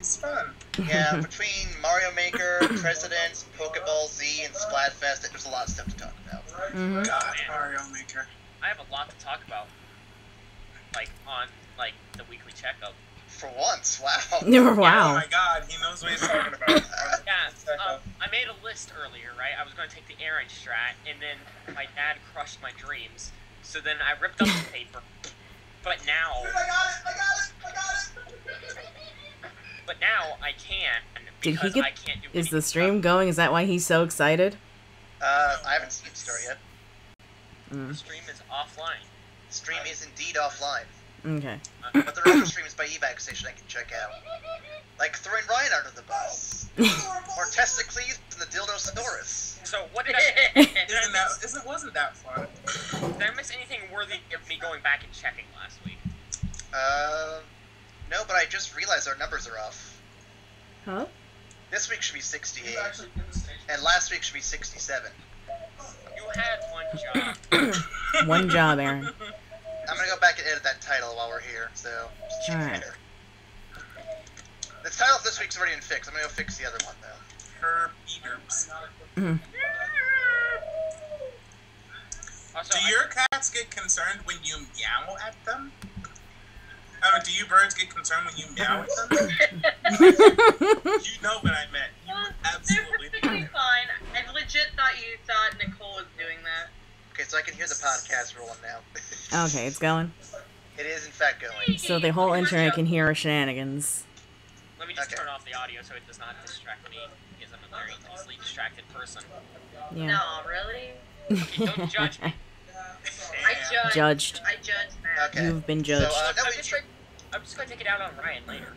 It's fun. Yeah, between Mario Maker, Presidents, PokeBall Z, and Splatfest, there's a lot of stuff to talk about. God, Mario Maker. I have a lot to talk about. Like, on, like, the weekly checkup. For once, wow. Wow. Oh my God, he knows what he's talking about. Yeah, I made a list earlier, right? I was going to take the Aaron strat, and then my dad crushed my dreams. So then I ripped up the paper. But now... Dude, I got it! But now I can't, Did because he get? I can't do Is the anything stream about going? Is that why he's so excited? I haven't seen the story yet. it. The stream is offline. The stream is indeed offline. Okay. But there are other streams by e-vac station I can check out. Like throwing Ryan under the bus. Or Testicles and the Dildosaurus. So what did I... Wasn't that fun? Did I miss anything worthy of me going back and checking last week? No, but I just realized our numbers are off. Huh? This week should be 68, and last week should be 67. You had one job. One job, Aaron. I'm gonna go back and edit that title while we're here, so just check Alright. there. The title of this week's already been fixed. I'm gonna go fix the other one, though. Herb Eaters. Mhm. Also, Do your cats get concerned when you meow at them? Do you birds get concerned when you meow at them? You know what I meant. You Well, absolutely they're perfectly fine. I legit thought you thought Nicole was doing that. Okay, so I can hear the podcast rolling now. Okay, it's going. It is, in fact, going. So the whole internet can hear our shenanigans. Let me just Okay. turn off the audio so it does not distract me, because I'm a very easily distracted person. Yeah. No, really? Okay, don't judge me. I judged. Judged. I judged that. Okay. You've been judged. So, no I'm just going to take it out on Ryan later.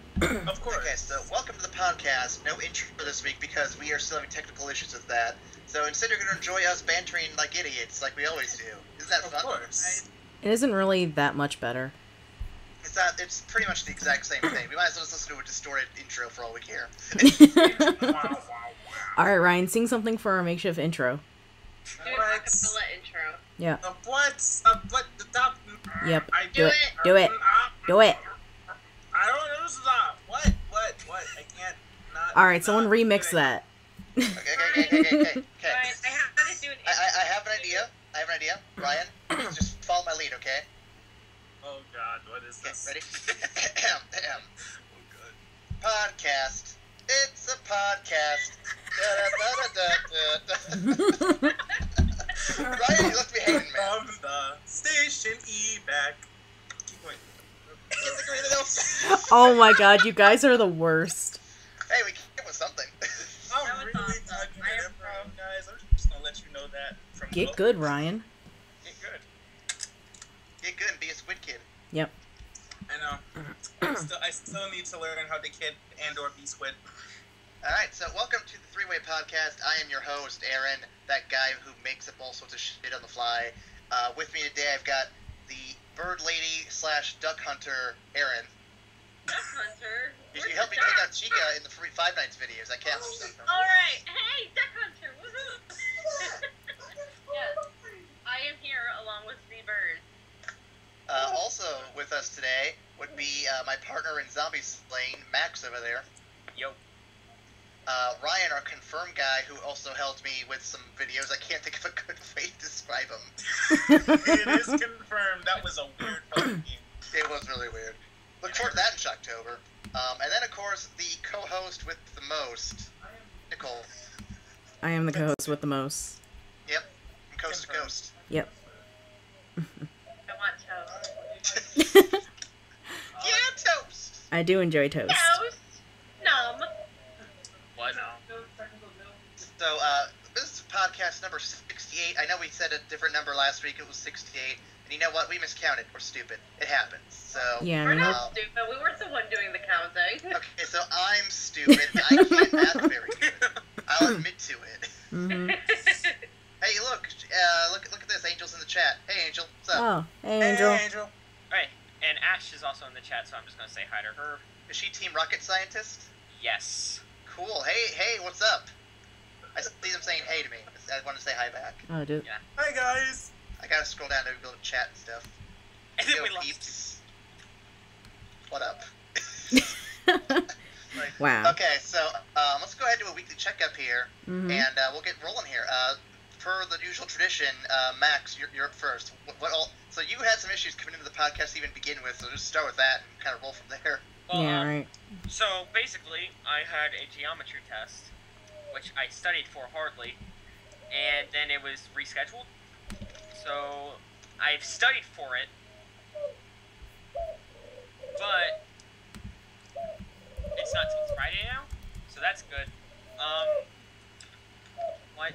Of course. Okay, so welcome to the podcast. No intro for this week because we are still having technical issues with that. So instead you're going to enjoy us bantering like idiots, like we always do. Isn't that Of fun? course. It isn't really that much better. It's pretty much the exact same thing. We might as well just listen to a distorted intro for all we care. Wow. Alright, Ryan, sing something for our makeshift intro. Do an acapella intro. Yeah. The top. Yep. I Do it. Do it. Do it. I don't know. This is what? I can't not. Alright, someone remix that. Okay. Ryan, I have to do an I have an idea. Ryan, just follow my lead, okay? Oh God, what is Okay, this? ready? Oh, Podcast. It's a podcast. Da-da-da-da-da-da. Ryan, you left me hanging, man. From the station e-vac. Keep going. Oh my god, you guys are the worst. Hey, we came up with something. I'm That was really awesome. talking I at am improv, guys. I'm just gonna let you know that from Get the- good, Ryan. Get good. Get good and be a squid kid. Yep. I know. I still need to learn how to kid and/or be squid. Alright, so welcome to the Three-Way Podcast. I am your host, Aaron, that guy who makes up all sorts of shit on the fly. With me today, I've got the bird lady / duck hunter, Aaron. Duck Hunter. You helped me take out Chica in the free Five Nights videos. I can't do something. Alright, hey, Duck Hunter, woohoo! Yes, I am here along with the bird. Also with us today would be my partner in zombie slaying, Max over there. Yo. Ryan, our confirmed guy, who also helped me with some videos. I can't think of a good way to describe him. It is confirmed. That was a weird fucking game. It was really weird. Look forward to that in Shocktober. And then, of course, the co-host with the most, Nicole. I am the co-host with the most. Yep, from coast to coast. Yep. I want toast. Yeah, toast! I do enjoy toast. Toast! Nom. What? So, this is podcast number 68. I know we said a different number last week. It was 68. And you know what? We miscounted. We're stupid. It happens. So, Yeah, I We're mean, not stupid. We weren't the one doing the counting. okay, so I'm stupid. I can't math very good. I'll admit to it. mm-hmm. Hey, look at this. Angel's in the chat. Hey, Angel. What's up? Oh, hey, Angel. Hey, Angel. Alright, and Ash is also in the chat, so I'm just going to say hi to her. Is she Team Rocket Scientist? Yes. Cool. Hey, what's up? I see them saying hey to me. I want to say hi back. Oh, dude. Yeah. Hi, guys. I gotta scroll down to go to chat and stuff. And then Yo, we lost. peeps. What up? Wow. Okay, so let's go ahead and do a weekly checkup here, Mhm. and we'll get rolling here. Per the usual tradition, Max, you're up first. So you had some issues coming into the podcast to even begin with, so just start with that and kind of roll from there. Well, Yeah, right. So basically, I had a geometry test, which I studied for hardly, and then it was rescheduled. So I've studied for it, but it's not till Friday now, so that's good. What?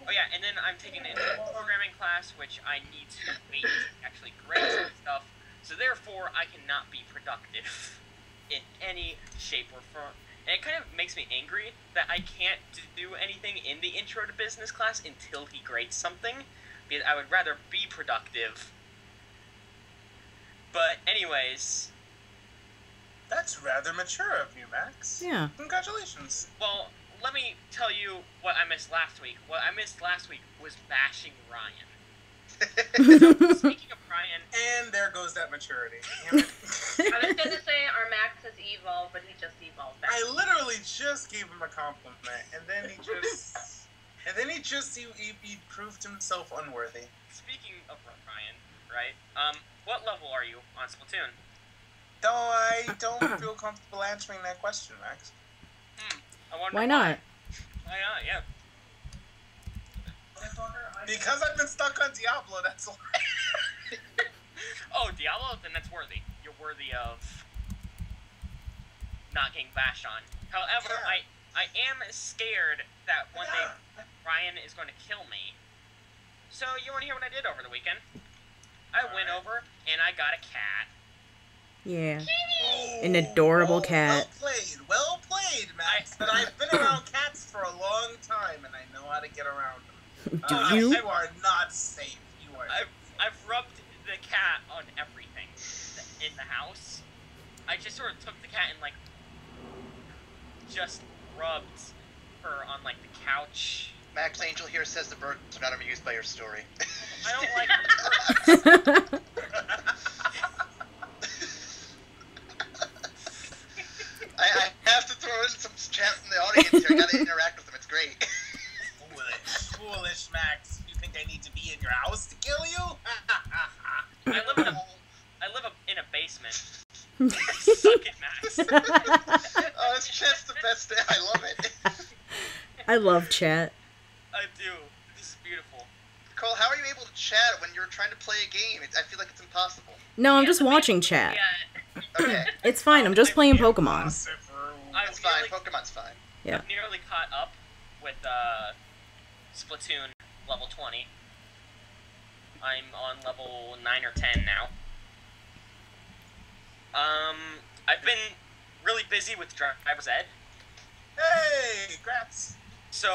Oh yeah, and then I'm taking an programming class, which I need to wait to actually grade some stuff. So therefore, I cannot be productive in any shape or form. And it kind of makes me angry that I can't do anything in the intro to business class until he grades something, because I would rather be productive. But anyways, That's rather mature of you, Max. Yeah. Congratulations. well, let me tell you what I missed last week. What I missed last week was bashing Ryan. So, speaking of Ryan, And there goes that maturity. Damn it. I was gonna say our Max has evolved, but he just evolved back. I literally just gave him a compliment, and then he proved himself unworthy. speaking of Ryan, right? What level are you on Splatoon? Though I don't feel comfortable answering that question, Max. I wonder Why not? Why not? Yeah. Because I've been stuck on Diablo, that's why. Oh, Diablo, then that's worthy. You're worthy of not getting bashed on. However, Yeah. I am scared that one day Ryan is going to kill me. So you want to hear what I did over the weekend? I went over and I got a cat. Yeah. Oh, An adorable cat. Well played, Max. But I've been around cats for a long time, and I know how to get around them. Do you? You are not safe. You are. I've rubbed the cat on everything in the house. I just sort of took the cat and just rubbed her on the couch. Max Angel here says the birds are not amused by your story. I don't like birds. I have to throw in some chat from the audience here. I gotta interact with them. It's great. Foolish, Max. You think I need to be in your house to kill you? I live in a basement. Suck it, Max. Oh, this chat's the best. I love it. I love chat. I do. This is beautiful. Cole, how are you able to chat when you're trying to play a game? I feel like it's impossible. No, I'm just watching chat. Yeah. Okay, It's fine. I'm just playing Pokemon. it's fine. Pokemon's fine. Yeah. I've nearly caught up with Splatoon level 20. I'm on level 9 or 10 now. I've been really busy with driver's ed. Hey, congrats. So,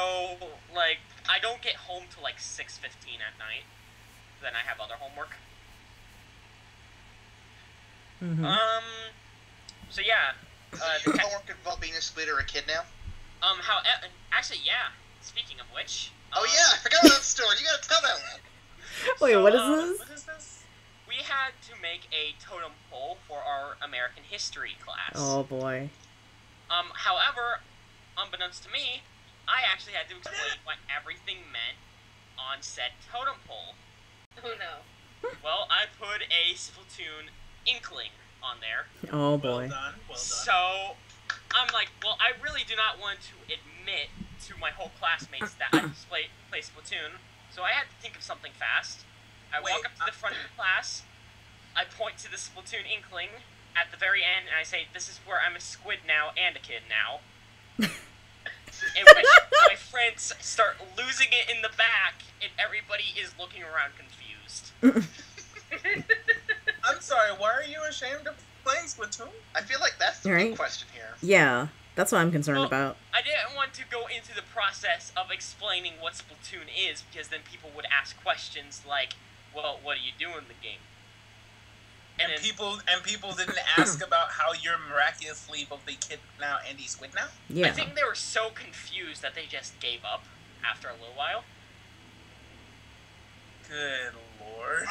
I don't get home till 6:15 at night. Then I have other homework. Mm-hmm. So yeah. Your homework involved being a squid or a kid now? Actually, yeah. Speaking of which. Oh yeah, I forgot about that story. You gotta tell that one. Wait, what is What this? is this? We had to make a totem pole for our American history class. Oh boy. However, unbeknownst to me, I actually had to explain what everything meant on said totem pole. Oh no. Well, I put a Splatoon inkling on there. Oh Well boy. done. Well done. So, I'm like, well, I really do not want to admit to my whole classmates that I play Splatoon, so I had to think of something fast. I walk up to the front of the class, I point to the Splatoon inkling at the very end, and I say, this is where I'm a squid now and a kid now. In which my friends start losing it in the back, and everybody is looking around confused. I'm sorry, why are you ashamed of playing Splatoon? I feel like that's the Right. big question here. Yeah, that's what I'm concerned Well, about. I didn't want to go into the process of explaining what Splatoon is, because then people would ask questions like, well, what do you do in the game? And then- people didn't ask about how you're miraculously both a kid now and a squid now? I Yeah. think they were so confused that they just gave up after a little while. Good lord.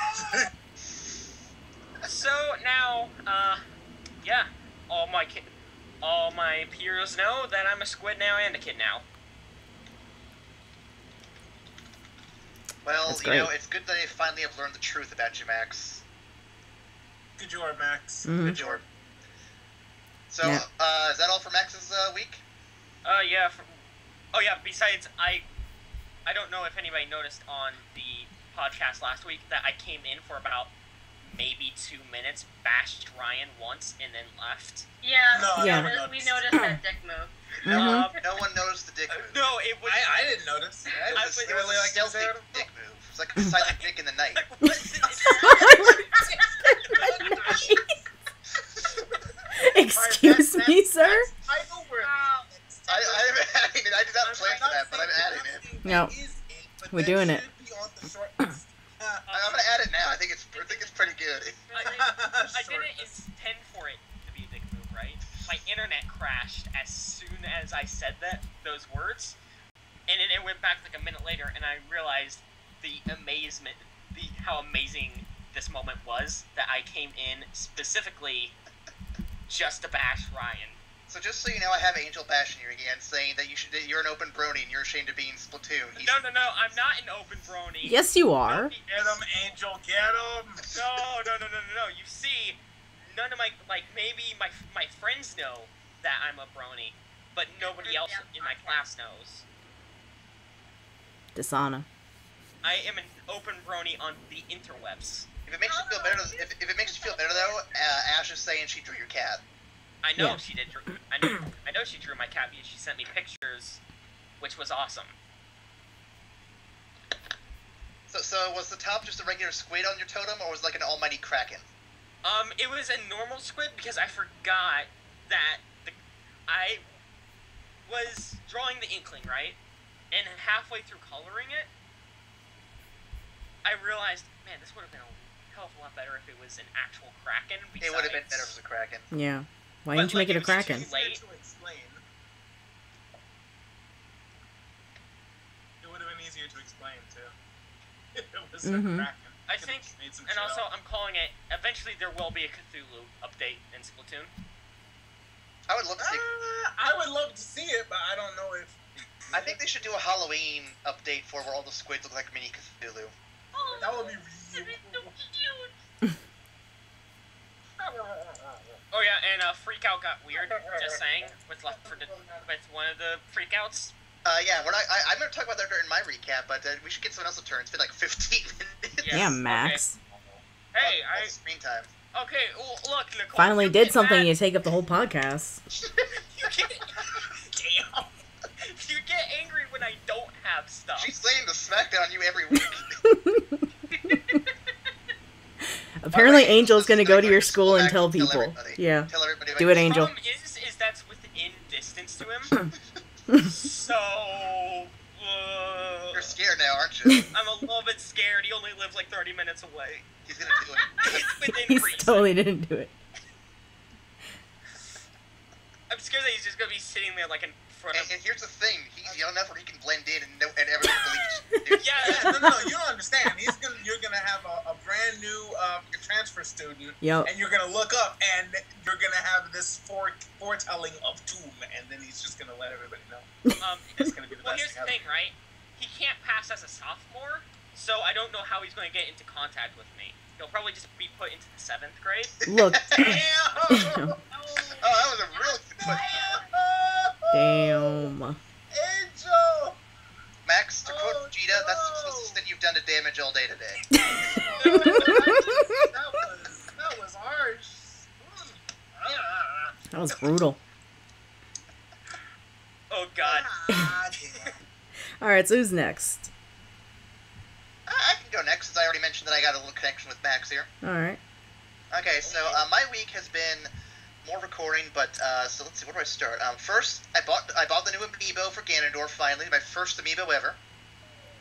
So now, yeah, all all my peers know that I'm a squid now and a kid now. Well, That's you know, great. it's good that they finally have learned the truth about you, Max. Good job, Max. Mhm. Good job. So, Yeah. Is that all for Max's week? Yeah. Oh, yeah. Besides, I don't know if anybody noticed on the podcast last week that I came in for about maybe 2 minutes, bashed Ryan once, and then left. Yeah, No, Yeah. we noticed that dick move. Mhm. No one noticed the dick move. No, it was. I didn't notice. It was a really like stealthy considered. dick move. It's like a silent dick in the night. Excuse me, sir? Title worthy. Wow. I'm adding it. I did not plan for that, but I'm adding it. No. We're doing it. I'm gonna add it now. I think it's pretty good. I didn't intend for it to be a dick move, right? My internet crashed as soon as I said those words, and then it went back like a minute later, and I realized the amazement, how amazing this moment was that I came in specifically just to bash Ryan. So just so you know, I have Angel bashing you again, saying that you're an open brony and you're ashamed of being Splatoon. No, I'm not an open brony. Yes, you are. Get him, Angel, get him. No. You see, none of maybe my friends know that I'm a brony, but nobody else in my class knows. Dishonor. I am an open brony on the interwebs. If it makes you feel better, if it makes you feel better though, Ash is saying she drew your cat. I know Yeah. she did. I know she drew my cat because she sent me pictures, which was awesome. So was the top just a regular squid on your totem, or was it like an almighty kraken? It was a normal squid because I forgot that I was drawing the inkling, right? And halfway through coloring it, I realized, man, this would have been a hell of a lot better if it was an actual kraken. It would have been better if it was a kraken. Yeah. Why didn't you make it a kraken? It would have been easier to explain too. It was a kraken. I think, and also I'm calling it. Eventually, there will be a Cthulhu update in Splatoon. I would love to see. I would love to see it, but I don't know if. I think they should do a Halloween update for where all the squids look like mini Cthulhu. Oh, That would be that'd really so cool. cute. Oh yeah, and Freak Out got weird. Just saying, with one of the Freakouts. Yeah, I'm gonna talk about that during my recap, but we should get someone else to turn. It's been like 15 minutes. Yes, Yeah, Max. Hey, Screen time. Okay, well, look, Nicole. Finally you did get something mad- you take up the whole podcast. You get, damn. You get angry when I don't have stuff. She's saying the smackdown on you every week. Apparently Angel's gonna go to your school and tell people. everybody. Yeah. Tell everybody. Do it, The Angel. problem is that's within distance to him. So, You're scared now, aren't you? I'm a little bit scared. He only lives like 30 minutes away. He's gonna do it. Within He reason. totally didn't do it. I'm scared that he's just gonna be sitting there like in front of. And here's the thing: he's young enough where he can blend in and everyone believes you. Yeah. No, you don't understand. You're gonna have a brand new transfer student, Yep. and you're gonna look up, and you're gonna have this foretelling of doom, and then he's just gonna let everybody know. It's gonna be the Well, best here's the thing, right? He can't pass as a sophomore, so I don't know how he's going to get into contact with me. He'll probably just be put into the 7th grade. Look. Damn! Oh, that was a real good. Damn. Angel! Max, to quote Oh, Vegeta, that's the no. closest thing you've done to damage all day today. That was harsh. That was brutal. Oh God. Alright, so who's next? I can go next, since I already mentioned that I got a little connection with Max here. Alright. Okay, so my week has been more recording, but so let's see, where do I start? First, I bought the new amiibo for Ganondorf. Finally, my first amiibo ever,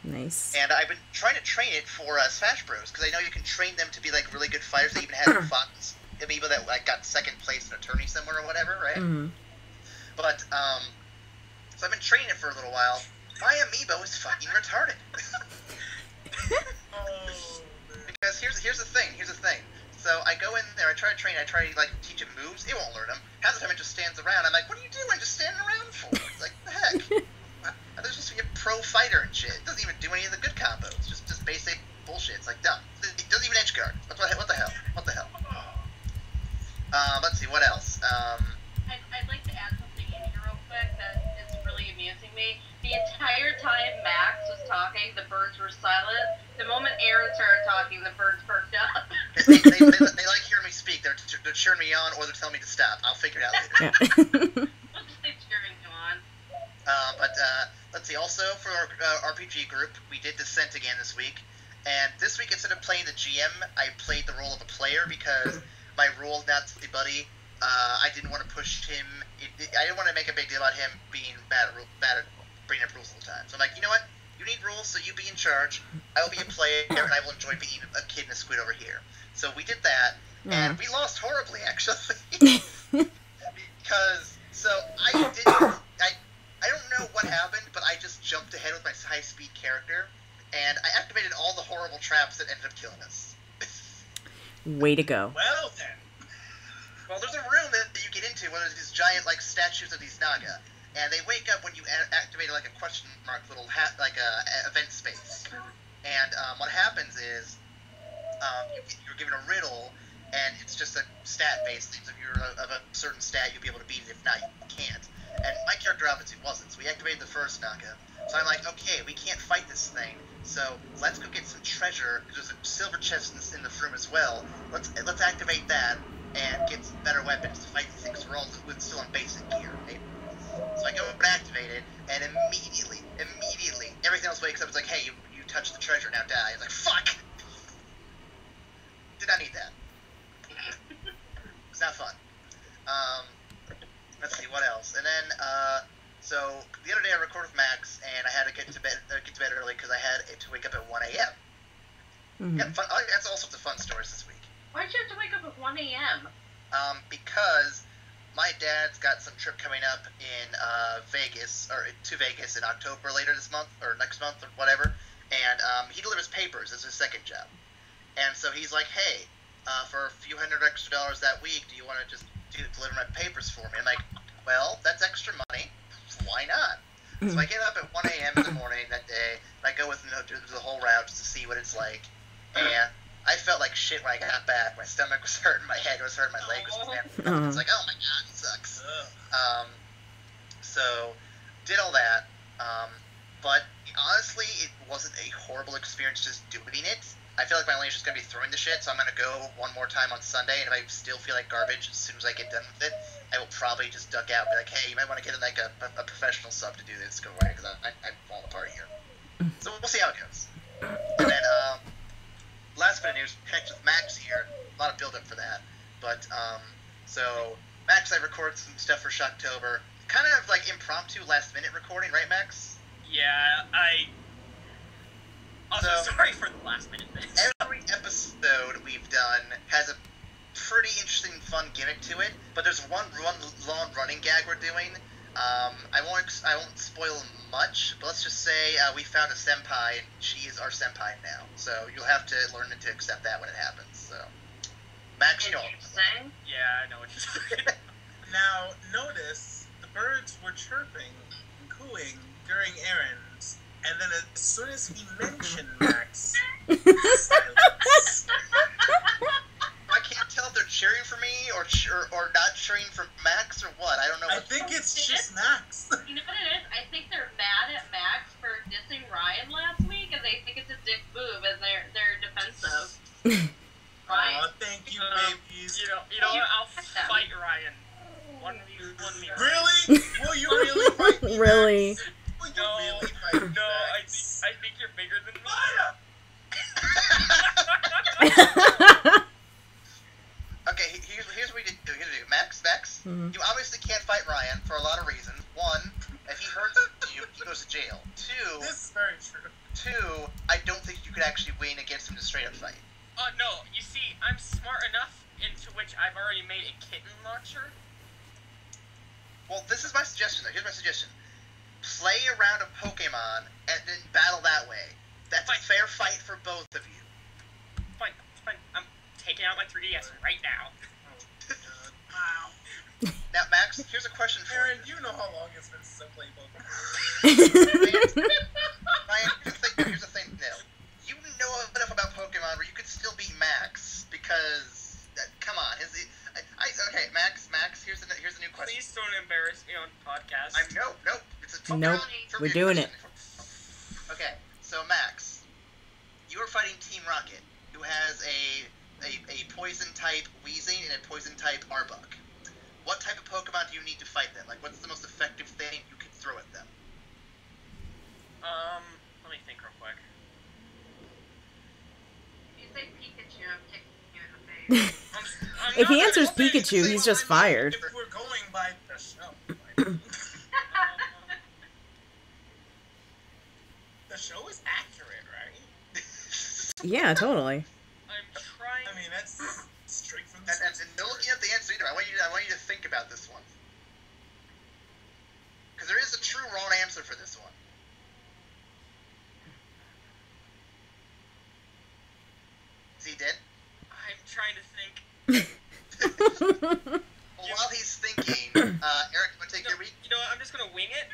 Nice. and I've been trying to train it for Smash Bros. Because I know you can train them to be like really good fighters. They even had a Fox amiibo that like got second place in a tourney somewhere or whatever, right? Mm-hmm. But so I've been training it for a little while. My amiibo is fucking retarded. Oh, man. Because here's the thing. So I go in there, I try to train, I try to like teach it moves. It won't learn them. Half the time it just stands around. I'm like, what are you doing? Just standing around for? It's like, the heck? I'm supposed to be a pro fighter and shit. It doesn't even do any of the good combos. Just basic bullshit. It's like dumb. It doesn't even edge guard. What the hell? What the hell? Let's see, what else? I'd like to add something in here real quick that is really amusing me. The entire time Max was talking, the birds were silent. The moment Aaron started talking, the birds perked up. they like hearing me speak. They're cheering me on, or they're telling me to stop. I'll figure it out later. Yeah. They're cheering you on. But let's see. Also, for our RPG group, we did Descent again this week. And this week, instead of playing the GM, I played the role of a player because my role, not silly buddy, I didn't want to push him. I didn't want to make a big deal about him being bad at bringing up rules all the time. So I'm like, you know what? You need rules, so you be in charge. I will be a player, and I will enjoy being a kid and a squid over here. So we did that, and we lost horribly, actually. Because, so I don't know what happened, but I just jumped ahead with my high-speed character, and I activated all the horrible traps that ended up killing us. Way to go. Well then. Well, there's a room that you get into where there's these giant, like, statues of these Naga, and they wake up when you activate, like, a question mark little event space. And what happens is you're given a riddle, and it's just a stat-based thing. So if you're of a certain stat, you'll be able to beat it. If not, you can't. And my character obviously wasn't, so we activated the first Naga. So I'm like, okay, we can't fight this thing, so let's go get some treasure, because there's a silver chest in this room as well. Let's activate that and get some better weapons to fight these things. We're all still on basic gear, right? So I go and activate it, and immediately, everything else wakes up. It's like, hey, you touched the treasure, now die. It's like, fuck! Did not need that. It's not fun. Let's see, what else? And then, so the other day I recorded with Max, and I had to get to bed early because I had to wake up at 1 a.m. Mm-hmm. Yeah, that's all sorts of fun stories this week. Why'd you have to wake up at 1 a.m.? Because my dad's got some trip coming up in Vegas in October later this month, or next month, or whatever, and he delivers papers as his second job. And so he's like, hey, for a few $100 extra that week, do you want to just deliver my papers for me? I'm like, well, that's extra money. Why not? So I get up at 1 a.m. in the morning that day, and I go with the whole route just to see what it's like. And I felt like shit when I got back. My stomach was hurting, my head was hurting, my leg was cramping. It's like, oh my god, it sucks. So, did all that. But honestly, it wasn't a horrible experience just doing it. I feel like my only issue is going to be throwing the shit, so I'm going to go one more time on Sunday, and if I still feel like garbage as soon as I get done with it, I will probably just duck out and be like, hey, you might want to get like a professional sub to do this, go away, because I'm falling apart here. So we'll see how it goes. And then, last bit of news, connect with Max here, a lot of build-up for that, but, so, Max, I recorded some stuff for Shocktober, kind of like impromptu last-minute recording, right, Max? Yeah, Also, sorry for the last minute thing. Every episode we've done has a pretty interesting, fun gimmick to it, but there's one long running gag we're doing. I won't spoil much, but let's just say we found a senpai, and she is our senpai now. So you'll have to learn to accept that when it happens. So, Max, you know. Yeah, I know what you're talking. Now, notice the birds were chirping and cooing during Aaron's. And then as soon as he mentioned Max, silence. I can't tell if they're cheering for me or not cheering for Max or what. I don't know. I think it's just Max. You know what it is? I think they're mad at Max for dissing Ryan last week, and they think it's a dick move, and they're defensive. Ryan. Oh, thank you, babies. You know what? I'll fight Ryan. 1v1 me. Really? Will you really fight me? Really? No, I think you're bigger than me. Okay, here's what we do. Max, you obviously can't fight Ryan for a lot of reasons. One, if he hurts you, he goes to jail. Two, this is very true. Two, I don't think you could actually win against him to straight up fight. No, you see, I'm smart enough into which I've already made a kitten launcher. Well, this is my suggestion, though. Here's my suggestion. Play a round of Pokemon and then battle that way. That's a fair fight for both of you. Fine. taking out my 3DS right now. Oh, God. Wow. Now, Max, here's a question for Aaron, you. you know how long it's been since I played Pokemon. Ryan, here's the thing, Nil. You know enough about Pokemon where you could still beat Max, because, come on, okay, Max, here's a new question. Please don't embarrass me on podcast. No, it's a Nope, we're trivia doing question. Okay, so Max, you are fighting Team Rocket, who has a poison-type Weezing and a poison-type Arbok. What type of Pokemon do you need to fight them? Like, what's the most effective thing you can throw at them? Let me think real quick. If you say Pikachu, I'm kicking you in the face. I'm If he not- answers Okay, Pikachu, say he's what just I mean. fired. If we're going by the show, the show is accurate, right? Yeah, totally. I'm trying. I mean, that's straight from the And no looking at the answer either. I want you to think about this one. Because there is a true wrong answer for this one. Is he dead? I'm trying to think. Well, while he's thinking, Eric, want to take your week? You know what? I'm just gonna wing it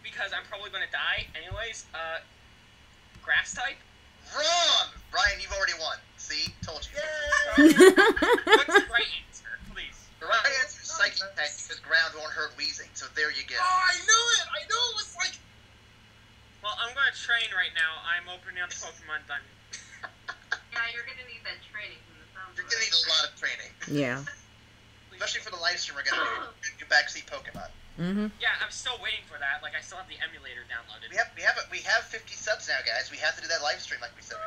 because I'm probably gonna die anyways. Grass type. Wrong! Ryan, you've already won. See? Told you. Yay! What's the right answer, please? The right answer is Psychic Type because ground won't hurt Weezing. So there you go. Oh, I knew it! I knew it was like... Well, I'm gonna train right now. I'm opening up Pokemon Dungeon. Yeah, you're gonna need that training from the sound. You're gonna need a lot of training. Yeah. Especially for the live stream we're gonna do backseat Pokemon. Mm-hmm. Yeah, I'm still waiting for that. Like, I still have the emulator downloaded. We have 50 subs now, guys. We have to do that live stream like we said.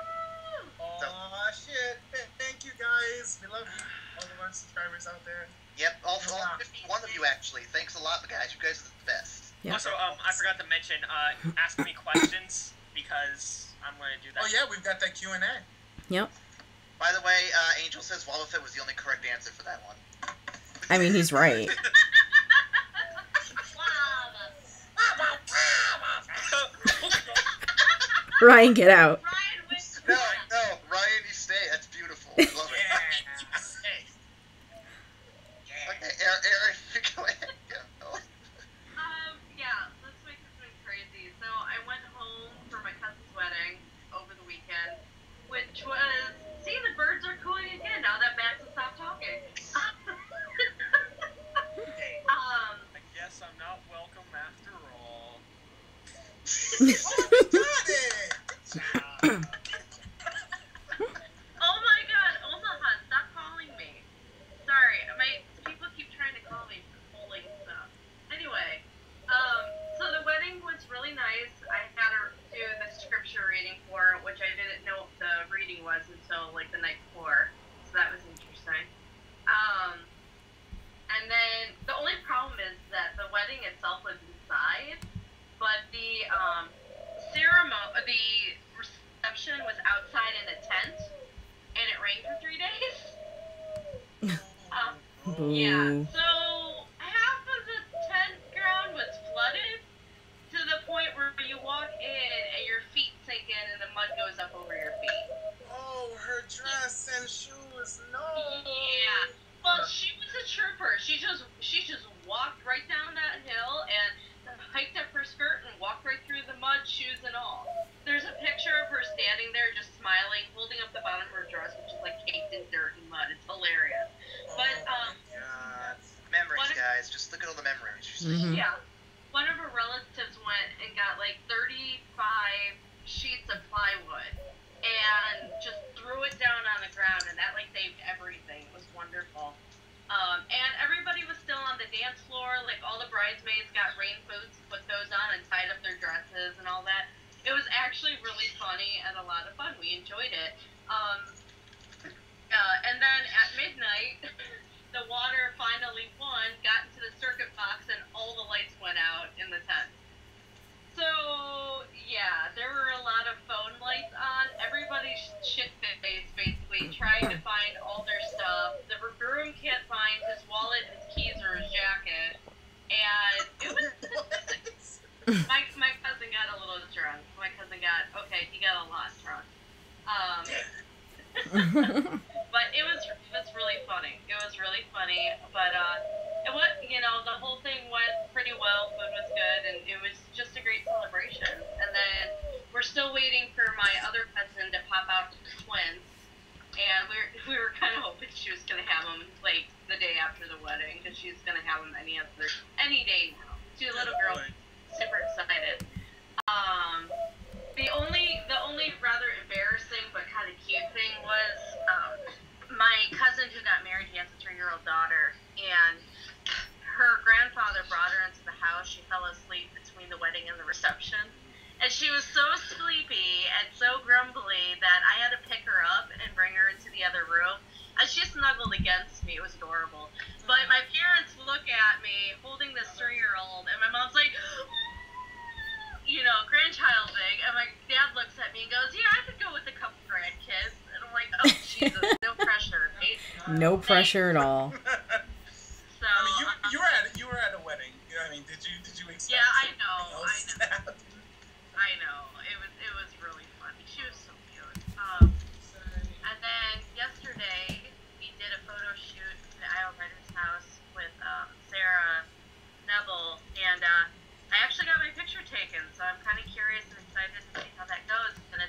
Aw, shit. Thank you, guys. We love you. All of our subscribers out there. Yep, all 51 of you actually. Thanks a lot, guys. You guys are the best. Yeah. Also, I forgot to mention, ask me questions because I'm gonna do that. Oh, yeah, we've got that Q&A. Yep. By the way, Angel says Wobbuffet was the only correct answer for that one. I mean, he's right. Ryan, get out. Ryan wins. No, Ryan, you stay. That's beautiful. I love it. Okay, Aaron, you go ahead. Go. Yeah, this week has been crazy. So I went home for my cousin's wedding over the weekend, which was, see, the birds are cooing again now that Max has stopped talking. I guess I'm not welcome after all. Oh, we got it! Good job. Oh my god, Ocelot, stop calling me. Sorry, people keep trying to call me for polling stuff. Anyway, so the wedding was really nice. I had to do the scripture reading for it, which I didn't know what the reading was until like the night before, so that was interesting. And then the only problem is that the wedding itself was inside, but the reception was outside in a tent, and it rained for 3 days. Yeah, Boo. so half of the tent ground was flooded to the point where you walk in and your feet sink in and the mud goes up over your feet. Oh, her dress and shoes. No. Yeah. Well, she was a trooper. She just walked right down that hill and hiked up her skirt and walked right through the mud, shoes and all. There's a picture of her standing there just smiling, holding up the bottom of her dress, which is like caked in dirt and mud. It's hilarious. But God. Memories, guys. Just look at all the memories. Mhm. yeah, one of her relatives went and got like 35 sheets of plywood and just threw it down on the ground, and that like saved everything. It was wonderful. And everybody was still on the dance floor. Like all the bridesmaids got rain boots, put those on, and tied up their dresses and all that. It was actually really funny and a lot of fun. We enjoyed it. And then at midnight, the water finally won, got into the circuit box, and all the lights went out in the tent. So, yeah, there were a lot of phone lights on. Everybody's shit-faced, basically, trying to find all their stuff. The groom can't find his wallet, his keys, or his jacket. And it was... my cousin got a little drunk. He got a lot drunk. But it was really funny. It was really funny, but the whole thing went pretty well. Food was good, and it was just a great celebration. And then we're still waiting for my other cousin to pop out to the twins, and we were kind of hoping she was gonna have them like the day after the wedding, because she's gonna have them any day now. She's a little girl, super excited. The only rather embarrassing but kind of cute thing was my cousin who got married. He has a 3-year-old daughter, and her grandfather brought her into the house. She fell asleep between the wedding and the reception, and she was so sleepy and so grumbly that I had to pick her up and bring her into the other room. And she snuggled against me. It was adorable. But my parents look at me holding this 3-year-old, and my mom's like, grandchild thing. And my dad looks at me and goes, yeah, I could go with a couple grandkids. And I'm like, oh, Jesus, no pressure, right? No pressure at all. So, I mean, you were at a wedding. I mean, did you expect? Yeah, I know. It was really funny. She was so cute. And then yesterday we did a photo shoot at Advertisers' house with Sarah Neville, and I actually got my picture taken, so I'm kind of curious and excited to see how that goes. And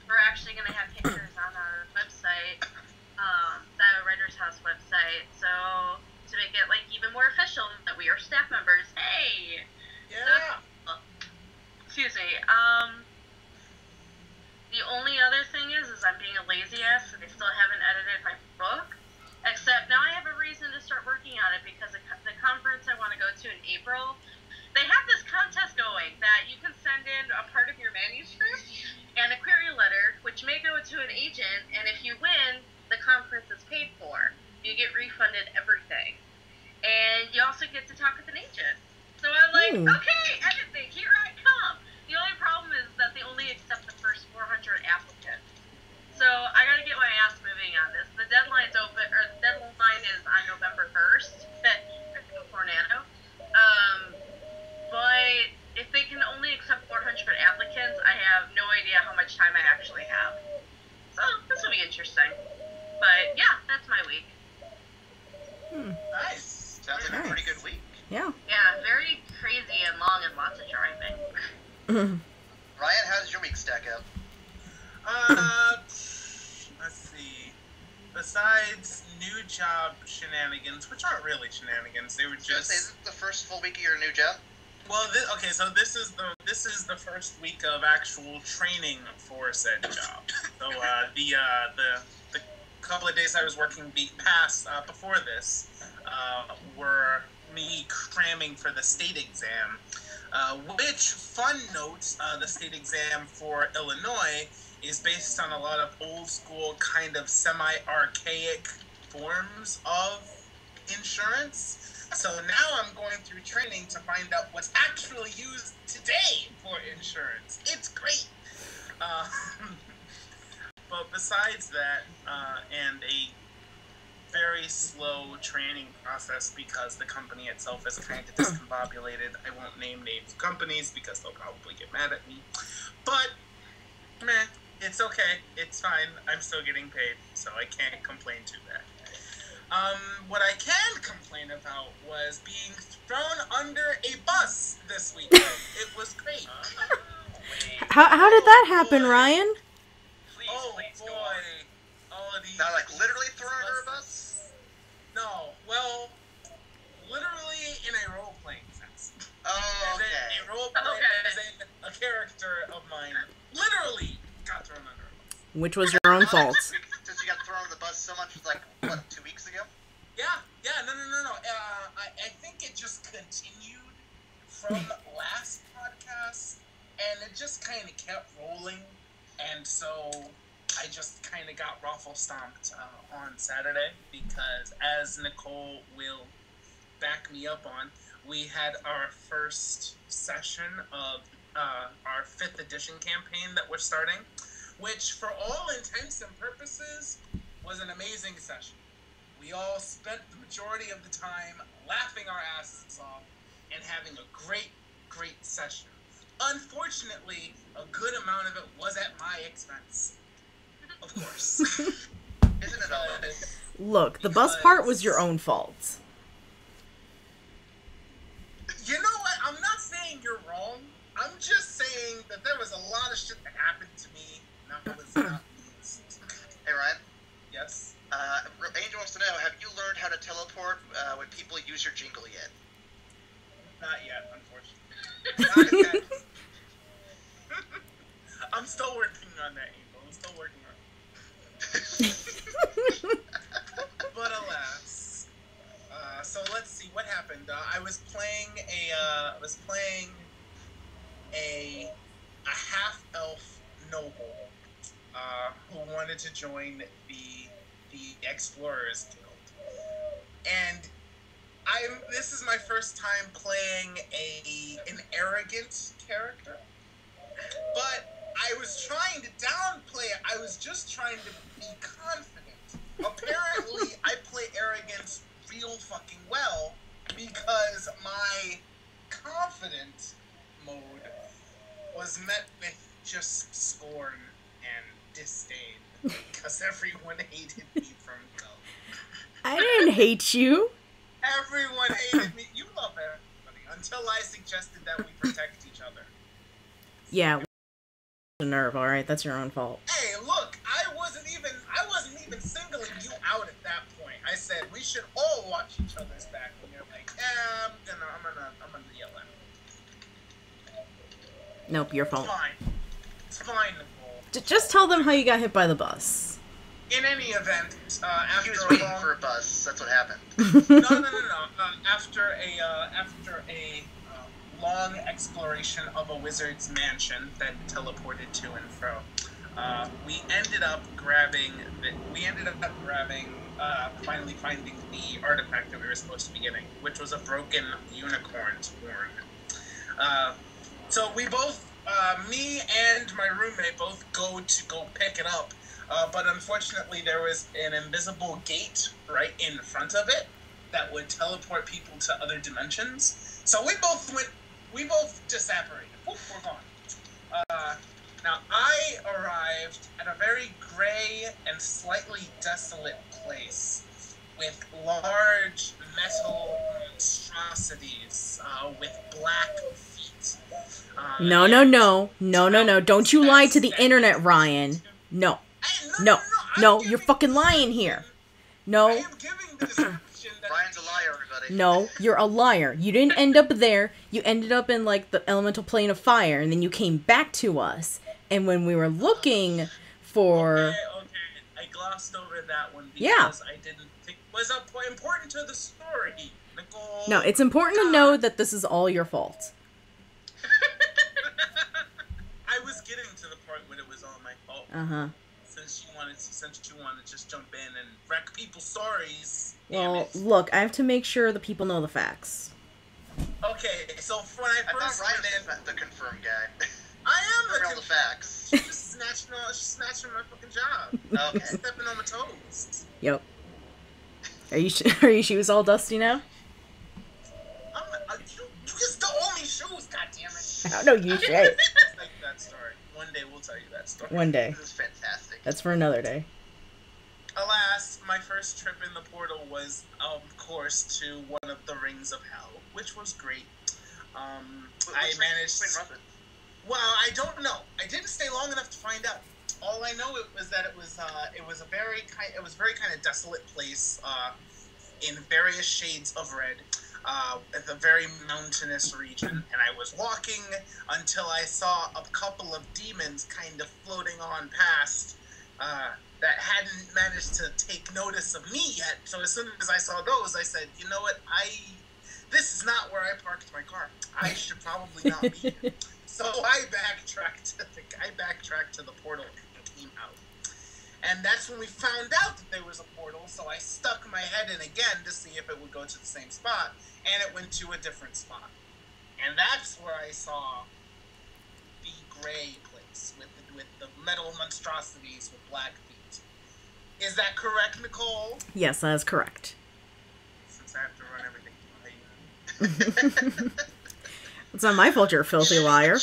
we're actually gonna have pictures on our website, the Advertisers' house website, so to make it like even more official that we are staff members. Hey. Yeah. So, excuse me. The only other thing is I'm being a lazy ass, and I still haven't edited my book. Except now I have a reason to start working on it, because the conference I want to go to in April, they have this contest going that you can send in a part of your manuscript and a query letter, which may go to an agent, and if you win, the conference is paid for. You get refunded everything. And you also get to talk with an agent. So I'm like, okay, editing, here I come. The only problem is that they only accept the first 400 applicants. So I gotta get my ass moving on this. The deadline is on November 1st, before Nano. But if they can only accept 400 applicants, I have no idea how much time I actually have. So this will be interesting. But yeah, that's my week. Nice. Sounds like a pretty good week. Yeah. Yeah, very crazy and long and lots of driving. Ryan, how does your week stack up? Let's see. Besides new job shenanigans, which aren't really shenanigans, they were just. Is it the first full week of your new job? Well, so this is the first week of actual training for said job. So the couple of days I was working before this were me cramming for the state exam. Which, fun note, the state exam for Illinois is based on a lot of old school, kind of semi-archaic forms of insurance. So now I'm going through training to find out what's actually used today for insurance. It's great. But besides that, and a very slow training process because the company itself is kind of discombobulated. I won't name names of companies because they'll probably get mad at me. But, meh, it's okay. It's fine. I'm still getting paid, so I can't complain too bad. What I can complain about was being thrown under a bus this weekend. It was great. How did that happen, Ryan? Please boy. go on. Not like literally thrown under a bus? No, well, literally in a role-playing sense. Oh, okay. A role-playing as in a character of mine literally got thrown under a bus. Which was your own fault. Since you got thrown under the bus so much, like, what, 2 weeks ago? Yeah, no. I think it just continued from last podcast, and it just kind of kept rolling, and so I just kind of got raffle stomped on Saturday because, as Nicole will back me up on, we had our first session of our 5th edition campaign that we're starting, which for all intents and purposes was an amazing session. We all spent the majority of the time laughing our asses off and having a great session. Unfortunately, a good amount of it was at my expense. Of course. Isn't it always? Look, the bus part was your own fault. You know what? I'm not saying you're wrong. I'm just saying that there was a lot of shit that happened to me. That was not used. Hey, Ryan. Yes? Angel wants to know, have you learned how to teleport when people use your jingle yet? Not yet, unfortunately. Not yet. I'm still working on that, Angel. I'm still working on it. But alas. So let's see what happened. I was playing a half-elf noble who wanted to join the Explorers Guild. And this is my first time playing an arrogant character. But I was trying to downplay it. I was just trying to be confident. Apparently, I play arrogance real fucking well because my confident mode was met with just scorn and disdain because everyone hated me from go. I didn't hate you. Everyone hated me. You love everybody until I suggested that we protect each other. Yeah, nerve. All right, that's your own fault. Hey, look, I wasn't even singling you out at that point. I said we should all watch each other's back. When you're like, I'm gonna yell at him. Nope, your fault. It's fine, Nicole. Just tell them how you got hit by the bus. In any event, He after was a waiting long... for a bus. That's what happened. No. After a long exploration of a wizard's mansion that teleported to and fro, we ended up finally finding the artifact that we were supposed to be getting, which was a broken unicorn's horn. So we both, me and my roommate, both go pick it up. But unfortunately, there was an invisible gate right in front of it that would teleport people to other dimensions. So we both just separated. Woof, we're gone. Now, I arrived at a very gray and slightly desolate place with large metal monstrosities with black feet. No. Don't you lie to the internet, Ryan. No. No, you're fucking lying here. No. I am giving the description that Ryan's a liar, everybody. No, you're a liar. You didn't end up there. You ended up in, like, the elemental plane of fire, and then you came back to us. And when we were looking for... Okay. I glossed over that one because I didn't think it was important to the story, Nicole. No, it's important to know that this is all your fault. I was getting to the part when it was all my fault. Uh-huh. Since you wanted to just jump in and wreck people's stories. Well, look, I have to make sure the people know the facts. Okay, so when I first thought Ryan went in, was the confirmed guy. I am all the facts. She's snatching my fucking job. Okay. Stepping on my toes. Yep. Are your shoes all dusty now? You just don't owe me shoes, goddammit. I don't know, you should. Tell you that story. One day we'll tell you that story. One day. This is fantastic. That's for another day. Alas, my first trip in the portal was, of course, to one of the Rings of Hell, which was great. I managed... Well, I don't know. I didn't stay long enough to find out. All I know was that it was a very kind of desolate place in various shades of red. At a very mountainous region, and I was walking until I saw a couple of demons kind of floating on past that hadn't managed to take notice of me yet. So as soon as I saw those, I said, you know what, this is not where I parked my car. I should probably not be here. So I backtracked to the portal and came out. And that's when we found out that there was a portal, so I stuck my head in again to see if it would go to the same spot, and it went to a different spot. And that's where I saw the gray place with the metal monstrosities with black feet. Is that correct, Nicole? Yes, that is correct. Since I have to run everything by you. It's not my fault you're a filthy liar.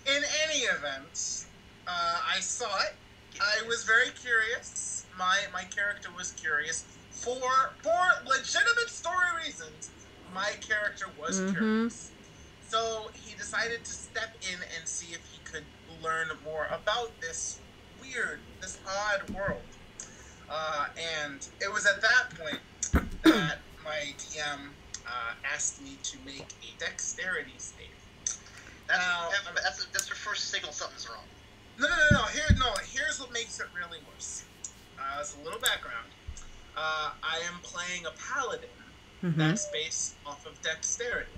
In any event, I saw it. I was very curious. my character was curious for legitimate story reasons. My character was curious, so he decided to step in and see if he could learn more about this odd world. And it was at that point that my DM asked me to make a dexterity save. That's your first signal something's wrong. No. Here's what makes it really worse. As a little background, I am playing a paladin that's based off of dexterity.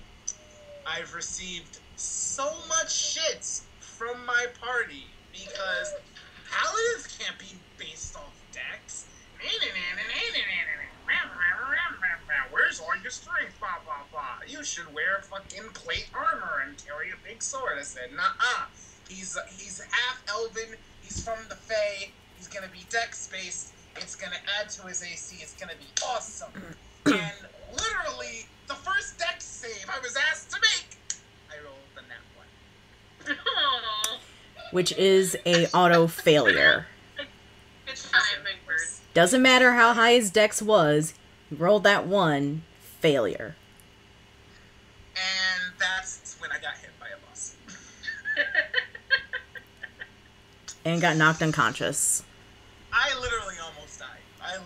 I've received so much shit from my party because paladins can't be based off dex. Where's all your strength? Blah, blah, blah. You should wear fucking plate armor and carry a big sword. I said, nah. He's half elven. He's from the Fae. He's gonna be dex based. It's gonna add to his AC. It's gonna be awesome. And literally, the first dex save I was asked to make, I rolled the nat 1. Which is a auto failure. Good timing, Bird. Doesn't matter how high his dex was, he rolled that 1, failure. And that's when I got hit by a bus. And got knocked unconscious. I literally almost died. I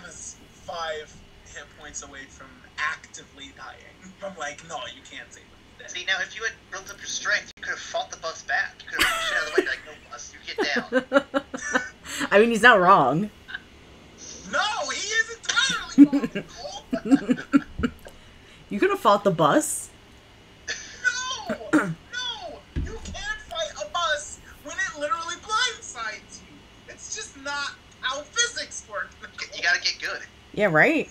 was 5 hit points away from actively dying. I'm like, no, you can't save me. See, now if you had built up your strength, you could have fought the bus back. You could have pushed it out of the way, like, no bus, you get down. I mean, he's not wrong. No, he isn't entirely wrong. You could have fought the bus. No, you can't fight a bus when it literally blindsides you. It's just not how physics work. You gotta get good. Yeah, right?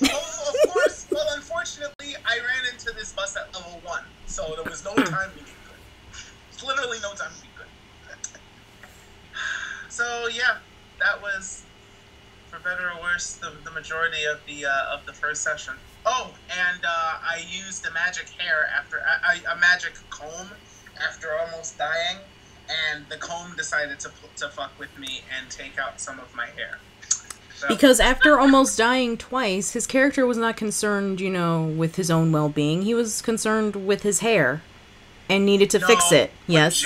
Of course. Well, unfortunately, I ran into this bus at level 1, so there was no time to get good. There's literally no time to be good. So yeah, that was, for better or worse, the majority of the first session. Oh, and I used a magic hair after a magic comb after almost dying, and the comb decided to fuck with me and take out some of my hair. So. Because after almost dying twice, his character was not concerned, with his own well-being. He was concerned with his hair and needed to fix it. Yes.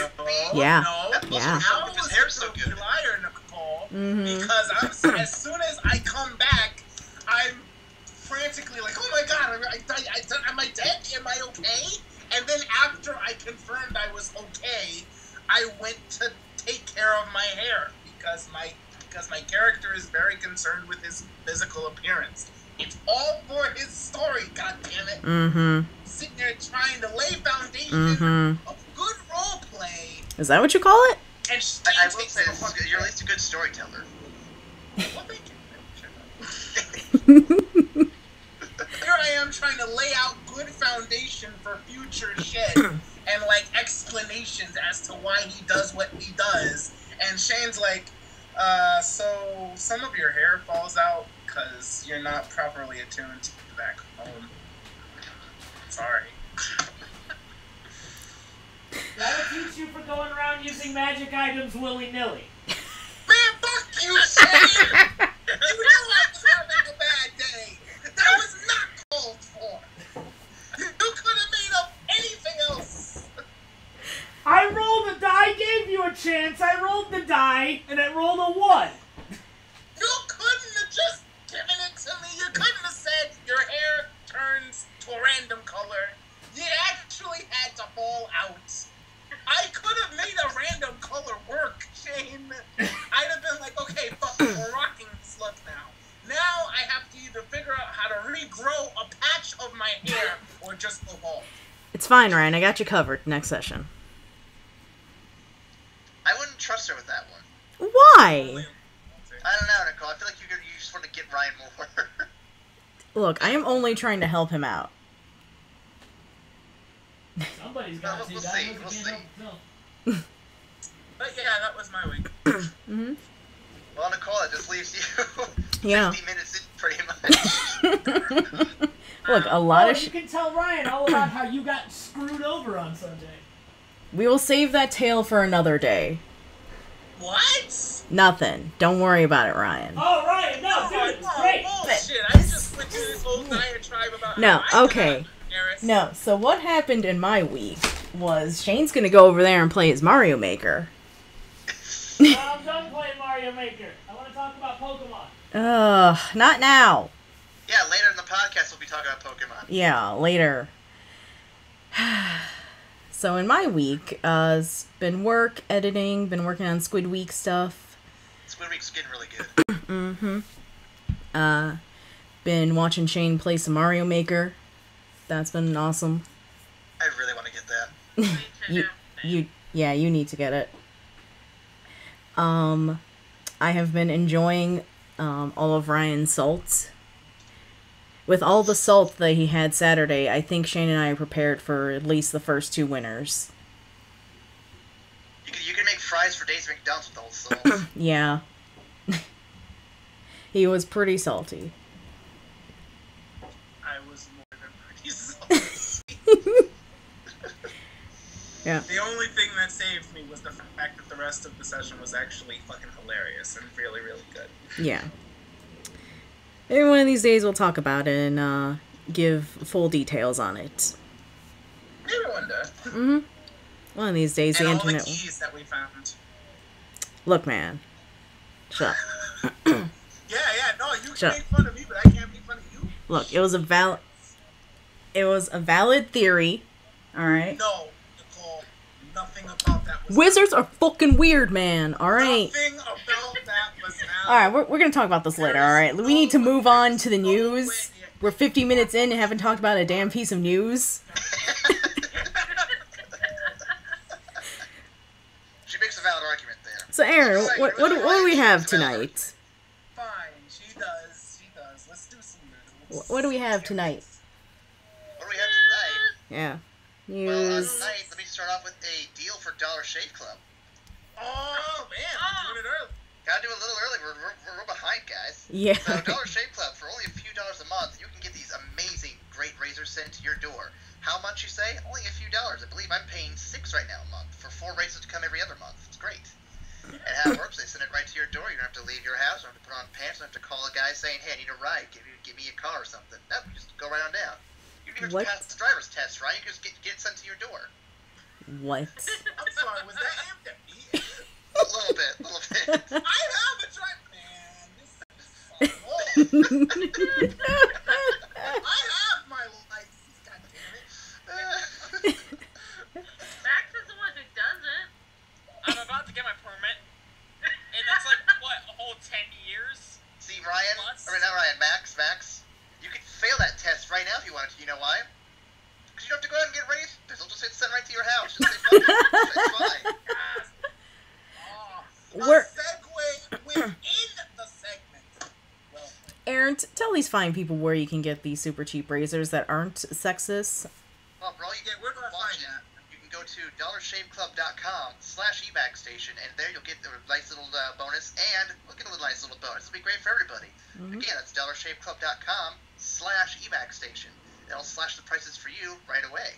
Yeah. Yeah. How was his hair so good? Liar, Nicole, because as soon as I come back, I'm frantically like, oh my god, am I dead? Am I okay? And then after I confirmed I was okay, I went to take care of my hair because my character is very concerned with his physical appearance. It's all for his story, goddammit. Sitting there trying to lay foundation of good role play. Is that what you call it? And I will say you're at least a good storyteller. Well, thank you. Here I am trying to lay out good foundation for future shit and explanations as to why he does what he does. And Shane's like, so some of your hair falls out because you're not properly attuned to back home. Sorry. That'll teach you for going around using magic items willy-nilly. Man, fuck you, Shane! You know I was having a bad day. That was not called for. You could have made up anything else. I rolled a die, gave you a chance. I rolled the die, and it rolled a 1. You couldn't have just given it to me. You couldn't have said your hair turns to a random color. You actually had to fall out. I could have made a random color work, Shane. I'd have been like, okay, fuck, we're rocking this look now. Now I have to either figure out how to regrow a patch of my hair or just evolve. It's fine, Ryan. I got you covered. Next session. I wouldn't trust her with that one. Why? I don't know, Nicole. I feel like you just want to get Ryan more. Look, I am only trying to help him out. Somebody's got to We'll see. see. We'll see. But yeah, that was my week. Well, Nicole, it just leaves you Yeah. 50 minutes in, pretty much. Look, a lot of you can tell Ryan all about how you got screwed over on Sunday. We will save that tale for another day. What? Nothing. Don't worry about it, Ryan. Oh, Ryan, no, dude, it's great. Bullshit. I just went through this whole diatribe about No, how I okay. Eris. No, so what happened in my week was Shane's gonna go over there and play his Mario Maker. I'm done playing Mario Maker. I want to talk about Pokemon. Not now. Yeah, later in the podcast we'll be talking about Pokemon. Yeah, later. So in my week, it's been work, editing, been working on Squid Week stuff. Squid Week's getting really good. Been watching Shane play some Mario Maker. That's been awesome. I really want to get that. You need to get it. I have been enjoying all of Ryan's salts. With all the salt that he had Saturday, I think Shane and I are prepared for at least the first 2 winners. You can make fries for Days McDonald's with all the salt. Yeah. He was pretty salty. I was more than pretty salty. Yeah. The only thing that saved me was the fact that the rest of the session was actually fucking hilarious and really, really good. Yeah. Maybe one of these days we'll talk about it and give full details on it. Maybe one day. Mm-hmm. One of these days and the all internet... the keys that we found. Look, man. Shut up. Yeah, no, you Shut can make fun of me, but I can't make fun of you. Look, it was a valid theory. Alright? No, Nicole, nothing about that was... Wizards are fucking weird, man. Alright? Nothing about that was valid. Alright, we're gonna talk about this later, alright? We need to move on to the news. We're 50 minutes in and haven't talked about a damn piece of news. She makes a valid argument there. So, Aaron, what do we have tonight? Fine, she does. Let's do some news. What do we have tonight? What do we have tonight? Yeah. Well, News. tonight, let me start off with a deal for Dollar Shave Club. Oh, man, we're doing it early. Gotta do it a little early. We're behind, guys. Yeah. So, Dollar Shave Club, for only a few dollars a month, you can get these amazing, great razors sent to your door. How much, you say? Only a few dollars. I believe I'm paying $6 right now a month for 4 razors to come every other month. It's great. And how it works, they send it right to your door. You don't have to leave your house. You don't have to put on pants. You don't have to call a guy saying, hey, I need a ride. Give me a car or something. No, you just go right on down. You don't even have to pass the driver's test, right? You just get it sent to your door. What? I'm sorry, was that aimed at me? A little bit. I have a drive, man. This is so I have my license, goddammit. Max is the one who doesn't. I'm about to get my permit, and that's like, what, a whole 10 years? See, Ryan, Plus? or not Ryan, Max, you could fail that test right now if you wanted to. You know why? Because you don't have to go out and get razors. They'll just hit send right to your house. Just say, fuck it. It's fine. We're... Segue within the segment. Well, Aaron, tell these fine people where you can get these super cheap razors that aren't sexist. Well, for all you where do I find that? you can go to dollarshaveclub.com/evac station, and there you'll get a nice little bonus, and we'll get a nice little bonus. It'll be great for everybody. Again, that's dollarshaveclub.com/evac station. It'll slash the prices for you right away.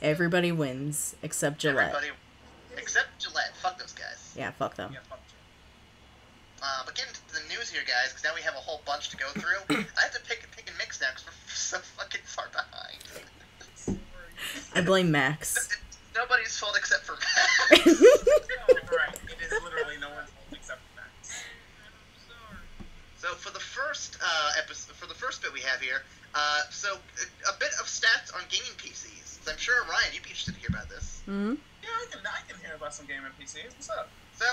Everybody wins, except Gillette. Everybody, except Gillette. Fuck those guys. Yeah, fuck them. Yeah, fuck you. But getting to the news here, guys, because now we have a whole bunch to go through. I have to pick and mix now because we're so fucking far behind. I blame Max. It's nobody's fault except for Max. Right, it is literally no one's fault except for Max. So for the first bit we have here, so a bit of stats on gaming PCs. So I'm sure Ryan, you'd be interested to hear about this. Mm-hmm. Yeah, I can hear about some gaming PCs. What's up? So,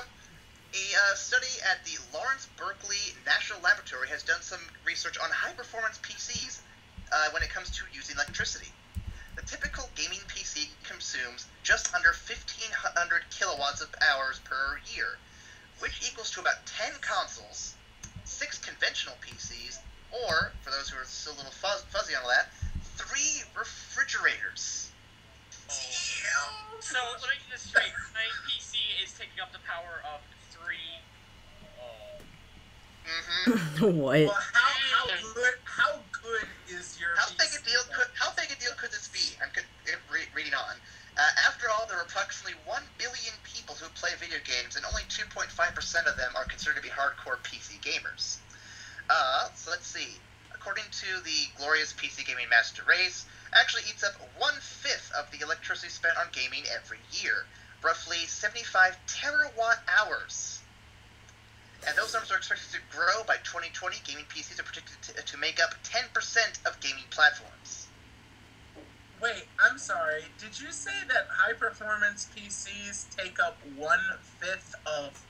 a study at the Lawrence Berkeley National Laboratory has done some research on high-performance PCs when it comes to using electricity. The typical gaming PC consumes just under 1,500 kilowatts of hours per year, which equals to about 10 consoles, 6 conventional PCs, or, for those who are still a little fuzzy on all that, 3 refrigerators. So, let me get this straight. My PC is taking up the power of 3... What? Well, how good is your How PC? big a deal could this be? I'm reading on. After all, there are approximately 1 billion video games, and only 2.5% of them are considered to be hardcore PC gamers. So let's see. According to the glorious PC Gaming Master Race, actually eats up 1/5 of the electricity spent on gaming every year, roughly 75 terawatt hours. And those numbers are expected to grow by 2020. Gaming PCs are predicted to make up 10% of gaming platforms. Wait, I'm sorry. Did you say that high-performance PCs take up 1/5 of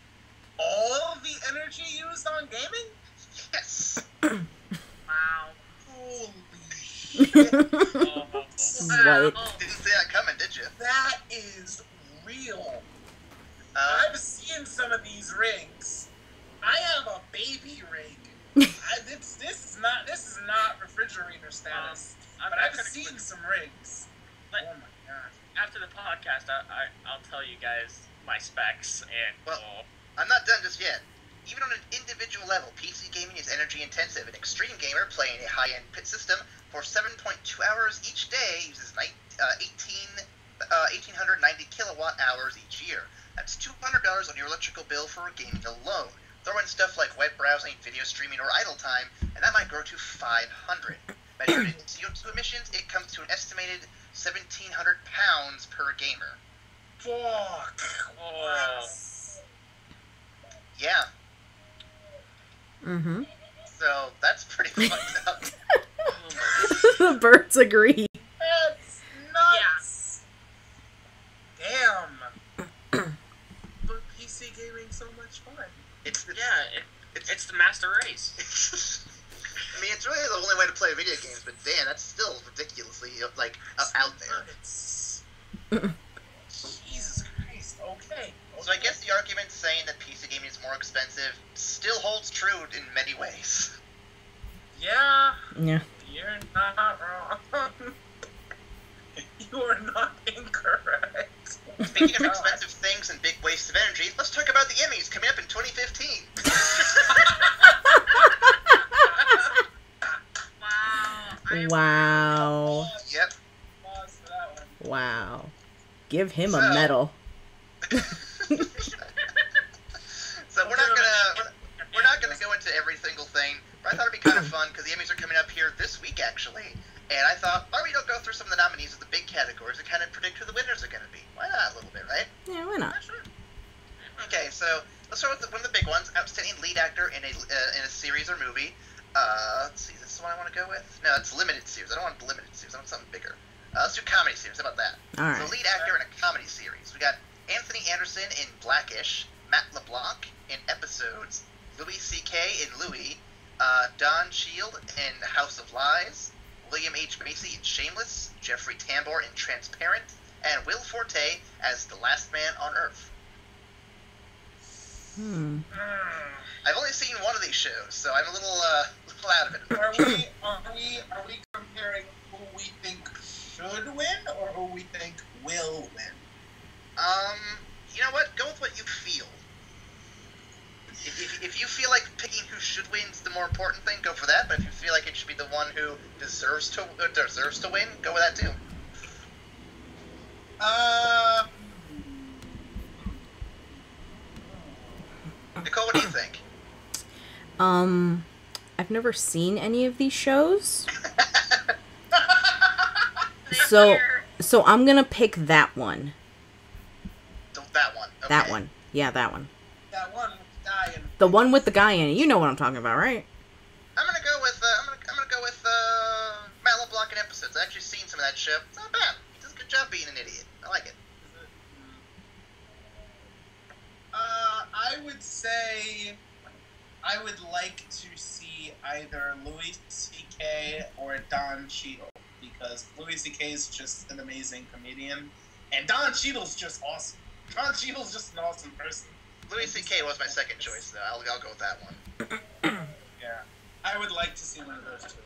all the energy used on gaming? Yes. Wow. Holy shit. What? Didn't see that coming, did you? That is real. I've seen some of these rigs. I have a baby rig. This is not refrigerator status. But I've seen some rigs. Oh my god. After the podcast, I'll tell you guys my specs and. Well, I'm not done just yet. Even on an individual level, PC gaming is energy intensive. An extreme gamer playing a high-end pit system for 7.2 hours each day uses 1,890 kilowatt hours each year. That's $200 on your electrical bill for gaming alone. Throw in stuff like web browsing, video streaming, or idle time, and that might grow to $500. Measured in CO2 emissions, it comes to an estimated 1,700 pounds per gamer. Fuck. Oh. Yeah. Mm-hmm. So that's pretty fucked up. The birds agree. That's nuts. Yeah. Damn. But PC gaming's so much fun. It's the master race. I mean, it's really the only way to play video games, but damn, that's still ridiculously, like, out there. Jesus Christ, okay. So I guess the argument saying that PC gaming is more expensive still holds true in many ways. Yeah. Yeah. You're not wrong. You are not incorrect. Speaking of expensive things and big wastes of energy, let's talk about the Emmys coming up in 2015. Wow. Yep. Pause for that one. Wow. Give him a medal. So we're not gonna go into every single thing, but I thought it'd be kind of fun because the Emmys are coming up here this week actually, and I thought why don't we don't go through some of the nominees of the big categories and kind of predict who the winners are gonna be? Why not a little bit, right? Yeah, why not? Yeah, sure. Okay, so let's start with one of the big ones: outstanding lead actor in a series or movie. Let's see, this is the one I want to go with. No, it's limited series. I don't want limited series. I want something bigger. Let's do comedy series. How about that? All right. So lead actor in a comedy series. We got Anthony Anderson in Blackish, Matt LeBlanc in Episodes, Louis C.K. in Louis, Don Cheadle in House of Lies, William H. Macy in Shameless, Jeffrey Tambor in Transparent, and Will Forte as The Last Man on Earth. I've only seen one of these shows, so I'm a little out of it. Are we comparing who we think should win or who we think will win? You know what? Go with what you feel. If you feel like picking who should win is the more important thing, go for that. But if you feel like it should be the one who deserves to win, go with that too. Nicole, what do you think? I've never seen any of these shows. So I'm gonna pick that one. That one. Okay. That one. Yeah, that one. That one with the guy in The one with the guy in it. You know what I'm talking about, right? I'm gonna go with Matt LeBlanc in Episodes. I've actually seen some of that show. It's not bad. He does a good job being an idiot. I like it. I would say I would like to see either Louis C.K. or Don Cheadle, because Louis C.K. is just an amazing comedian, and Don Cheadle's just awesome. Don Cheadle's just an awesome person. Louis C.K. was my second choice, though. I'll go with that one. Yeah, I would like to see one of those two.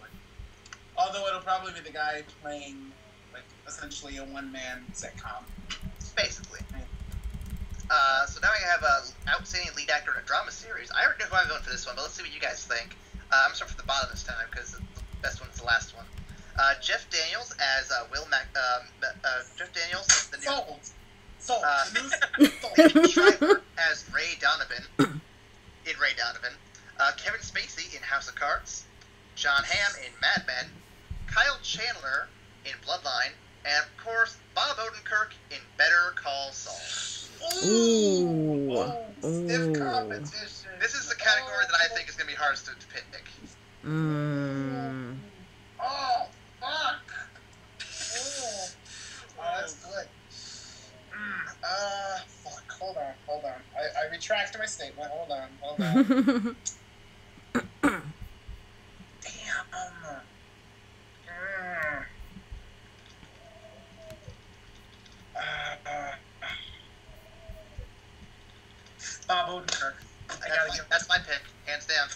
Although it'll probably be the guy playing, like, essentially a one-man sitcom. Basically. So now I have outstanding lead actor in a drama series. I already know who I'm going for this one, but let's see what you guys think. I'm going to start from the bottom this time, because the best one is the last one. Jeff Daniels as Jeff Daniels, the new... Shriver as Ray Donovan in Ray Donovan. Kevin Spacey in House of Cards. John Hamm in Mad Men. Kyle Chandler in Bloodline. And, of course, Bob Odenkirk in Better Call Saul. Ooh. Stiff competition. This is the category that I think is going to be hardest to pick. Oh, fuck. Oh, that's good. Fuck. Hold on. I retract my statement. Hold on. Damn. Bob Odenkirk. That's my pick, hands down.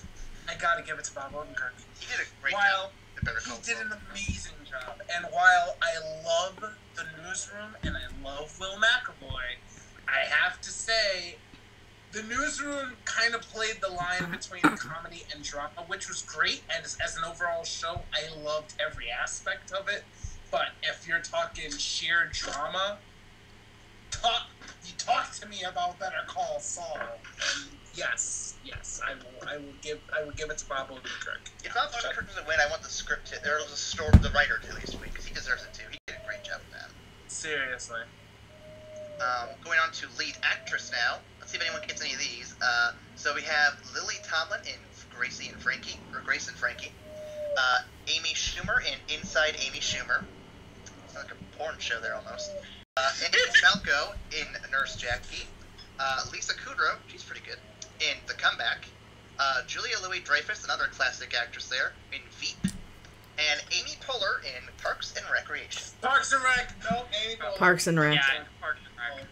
I gotta give it to Bob Odenkirk. He did a great While job. he did an amazing job, and while I love the newsroom and I love Will McAvoy, I have to say the newsroom kind of played the line between comedy and drama, which was great. And as an overall show, I loved every aspect of it. But if you're talking sheer drama, talk to me about Better Call Saul. And yes, I will give it to Bob Odenkirk. If Bob Odenkirk doesn't win, I want the script to, there was the writer to this week, because he deserves it too. He did a great job with that. Seriously. Going on to lead actress now. Let's see if anyone gets any of these. So we have Lily Tomlin in Grace and Frankie. Amy Schumer in Inside Amy Schumer. It's like a porn show there almost. Andy Falco in Nurse Jackie. Lisa Kudrow, she's pretty good, in The Comeback. Julia Louis-Dreyfus, another classic actress there, in Veep. And Amy Poehler in Parks and Recreation. Parks and Rec. No, Amy Poehler. Parks and Rec. Yeah, Parks and Rec.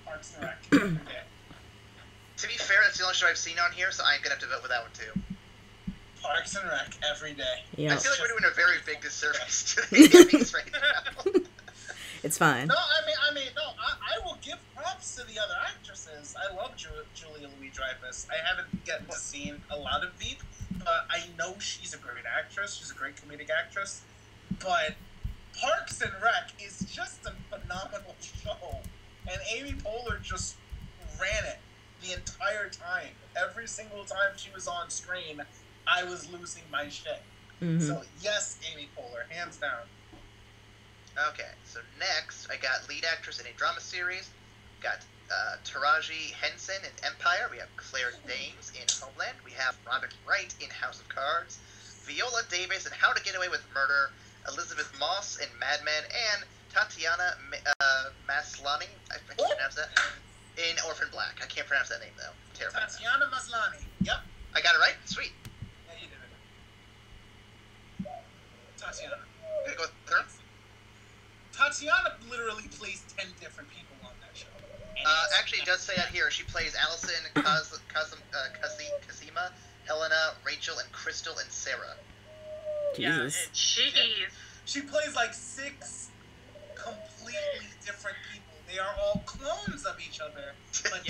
Parks and Rec. Okay. To be fair, that's the only show I've seen on here, so I'm gonna have to vote with that one too. Parks and Rec every day. Yeah. I feel like we're doing a very big disservice to the Emmys right now. It's fine. No, I mean, I will give props to the other actresses. I love Julia Louis-Dreyfus. I haven't gotten to see a lot of Veep, but I know she's a great actress. She's a great comedic actress. But Parks and Rec is just a phenomenal show. And Amy Poehler just ran it the entire time. Every single time she was on screen, I was losing my shit. Mm-hmm. So, yes, Amy Poehler, hands down. Okay, so next, I got lead actress in a drama series. Got Taraji Henson in Empire. We have Claire Danes in Homeland. We have Robin Wright in House of Cards. Viola Davis in How to Get Away with Murder. Elizabeth Moss in Mad Men. And Tatiana Maslany, I can't pronounce that, in Orphan Black. I can't pronounce that name, though. Terrible. Tatiana Maslany. Yep. I got it right? Sweet. Yeah, you did it. Tatiana. I'm gonna go with her. Tatiana literally plays 10 different people on that show. Actually, it does say that here. She plays Allison, Cosima, Helena, Rachel, and Crystal, and Sarah. Jesus. Jeez. She plays like 6 completely different people. They are all clones of each other. But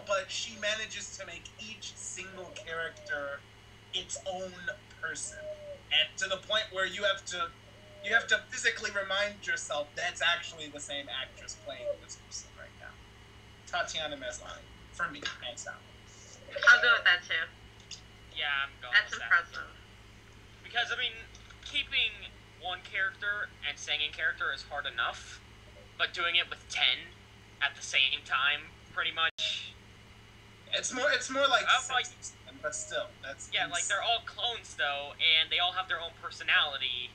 but she manages to make each single character its own person. And to the point where you have to physically remind yourself that's actually the same actress playing this person right now. Tatiana Maslany, for me, hands down. I'll go with that too. Yeah, I'm going That's with impressive. that. Because, I mean, keeping one character and singing character is hard enough, but doing it with 10 at the same time, pretty much. It's more like like, 6, but still, that's like they're all clones though, and they all have their own personality.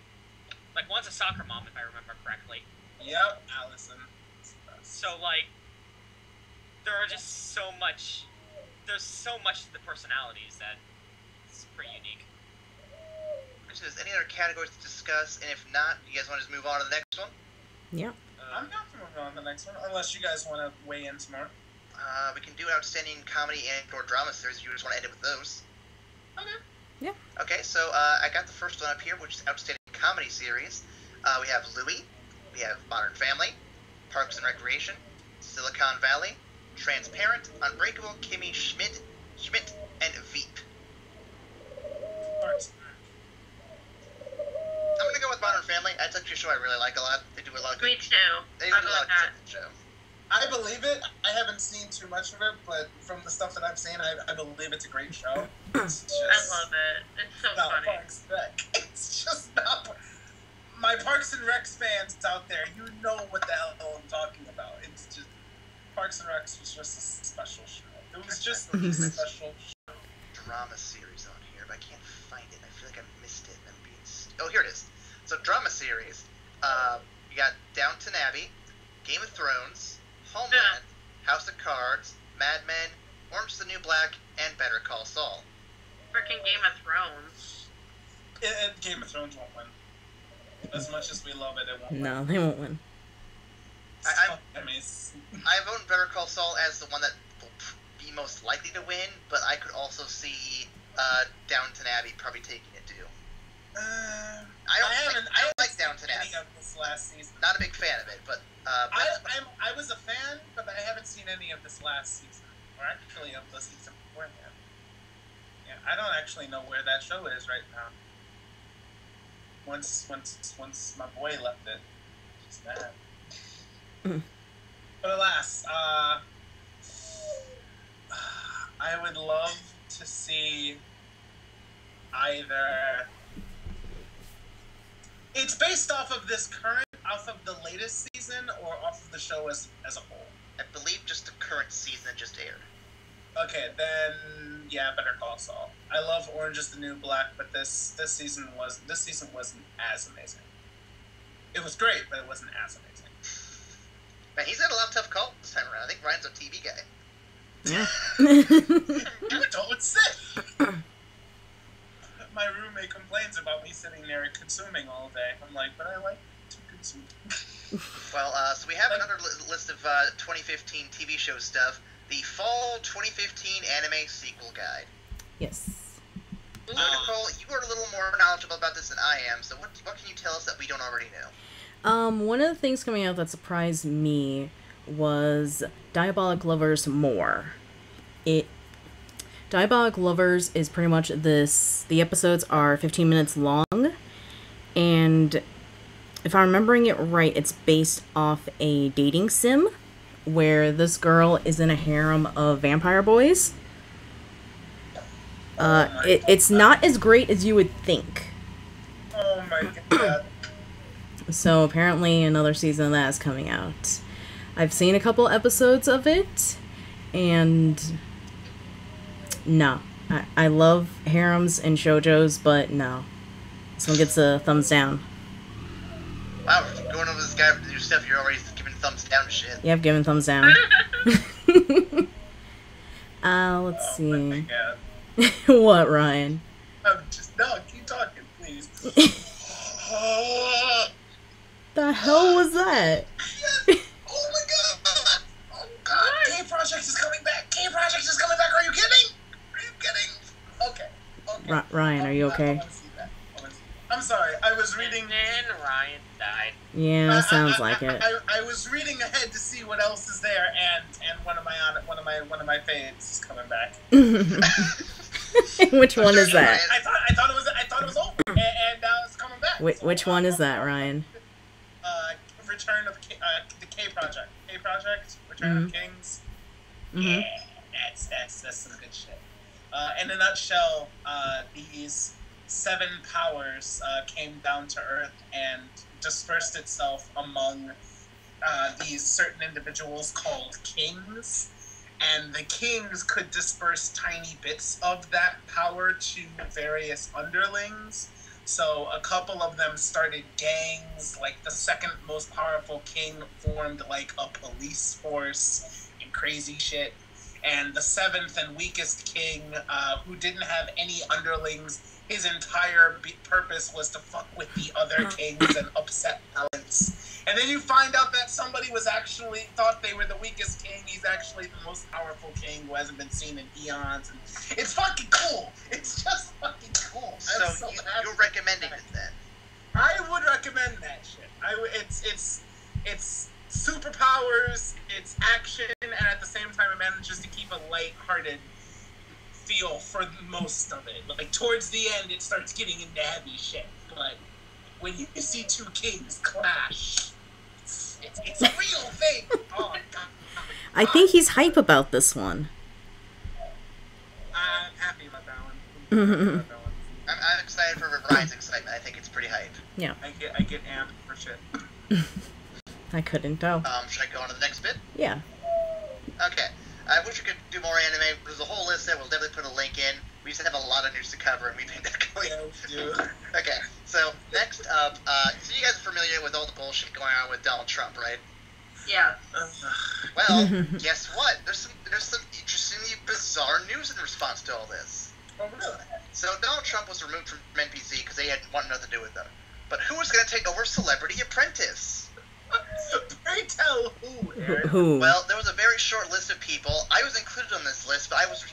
Like one's a soccer mom, if I remember correctly. Yep, Allison. So like, there's so much to the personalities that it's pretty unique. So is any other categories to discuss? And if not, you guys want to just move on to the next one? Yeah. I'm not going to move on to the next one, unless you guys want to weigh in some more. We can do outstanding comedy and/or drama series if you just want to end it with those. Okay. Yeah. Okay, so I got the first one up here, which is outstanding comedy series. We have Louie, we have Modern Family, Parks and Recreation, Silicon Valley, Transparent, Unbreakable, Kimmy Schmidt, and Veep. Parks. I'm gonna go with Modern Family. I took actually a show I really like a lot. They do a lot of Me good. too. They do I a lot of that. good show. I believe it. I haven't seen too much of it, but from the stuff that I've seen, I believe it's a great show. It's just I love it. It's so not funny. Parks and Rec. It's just not. My Parks and Rec fans out there, you know what the hell I'm talking about. It's just Parks and Rec was just a special show. It was just a special show. Drama series on here, but I can't find it. I feel like I missed it. I'm being oh, here it is. So drama series. You got Downton Abbey, Game of Thrones, Homeland, House of Cards, Mad Men, Orange is the New Black, and Better Call Saul. Freaking Game of Thrones. Game of Thrones won't win. As much as we love it, it won't win. No, they won't win. I vote Better Call Saul as the one that will be most likely to win, but I could also see Downton Abbey probably taking it too. I don't like Downton Abbey. Of this last season. Not a big fan of it, but I was a fan, but I haven't seen any of this last season, or actually of the season beforehand. Yeah, I don't actually know where that show is right now. Once my boy left it, it's bad. But alas, I would love to see either. It's based off of off of the latest season, or off of the show as a whole. I believe just the current season that just aired. Okay, then yeah, Better Call Saul. I love Orange is the New Black, but this season wasn't as amazing. It was great, but it wasn't as amazing. Man, he's had a lot of tough calls this time around. I think Ryan's a TV guy. Yeah. You don't say. My roommate complains about me sitting there consuming all day. I'm like, but I like to consume. Well, so we have another list of 2015 TV show stuff. The Fall 2015 Anime Sequel Guide. Yes. Nicole, you are a little more knowledgeable about this than I am, so what can you tell us that we don't already know? One of the things coming out that surprised me was Diabolic Lovers More. Diabolic Lovers is pretty much this. The episodes are 15 minutes long, and if I'm remembering it right, it's based off a dating sim where this girl is in a harem of vampire boys. It's not as great as you would think. Oh my god. So apparently another season of that is coming out. I've seen a couple episodes of it, and no. I love harems and shoujos, but no. This one gets a thumbs down. Wow, going over this guy with your stuff, you're already giving thumbs down to shit. Yeah, I've given thumbs down. Let's see. What, Ryan? Keep talking, please. The hell was that? Oh my god! Oh god! K-Project is coming back! K-Project is coming back! Are you kidding? Are you kidding? Okay. Ryan, are you okay? I wanna see that. I'm sorry. I was reading. And Ryan died. Yeah, sounds like it. I was reading ahead to see what else is there, and one of my faves is coming back. Which one is that? I thought it was over, and now it's coming back. Which one is that, Ryan? Return of the K-Project. K-Project, Return of Kings. Mm-hmm. Yeah, that's some good shit. In a nutshell, these 7 powers came down to Earth and dispersed itself among these certain individuals called kings. And the kings could disperse tiny bits of that power to various underlings. So a couple of them started gangs. Like the second most powerful king formed like a police force and crazy shit. And the 7th and weakest king, who didn't have any underlings, his entire purpose was to fuck with the other kings and upset balance. And then you find out that somebody thought they were the weakest king. He's actually the most powerful king who hasn't been seen in eons. And it's fucking cool. It's just fucking cool. So you're recommending it then? I would recommend that shit. It's superpowers, it's action, and at the same time it manages to keep a light-hearted feel for most of it. Like towards the end, it starts getting into heavy shit, but when you see two kings clash, it's a real thing. Oh God. I think he's hype about this one. I'm happy about that one. I'm happy about that one. I'm excited for Ryan's excitement. I think it's pretty hype. Yeah. I get amped for shit. I couldn't tell. Should I go on to the next bit? Yeah. Okay. I wish we could do more anime. There's a whole list there. We'll definitely put a link in. We just have a lot of news to cover, and we've been going. Yeah, we do. Okay. So next up, so you guys are familiar with all the bullshit going on with Donald Trump, right? Yeah. Well, guess what? There's some interestingly bizarre news in response to all this. Oh, really? So Donald Trump was removed from NBC because they had wanted nothing to do with them. But who was going to take over Celebrity Apprentice? Pray tell who, Aaron? Who? Well, there was a very short list of people. I was included on this list, but I was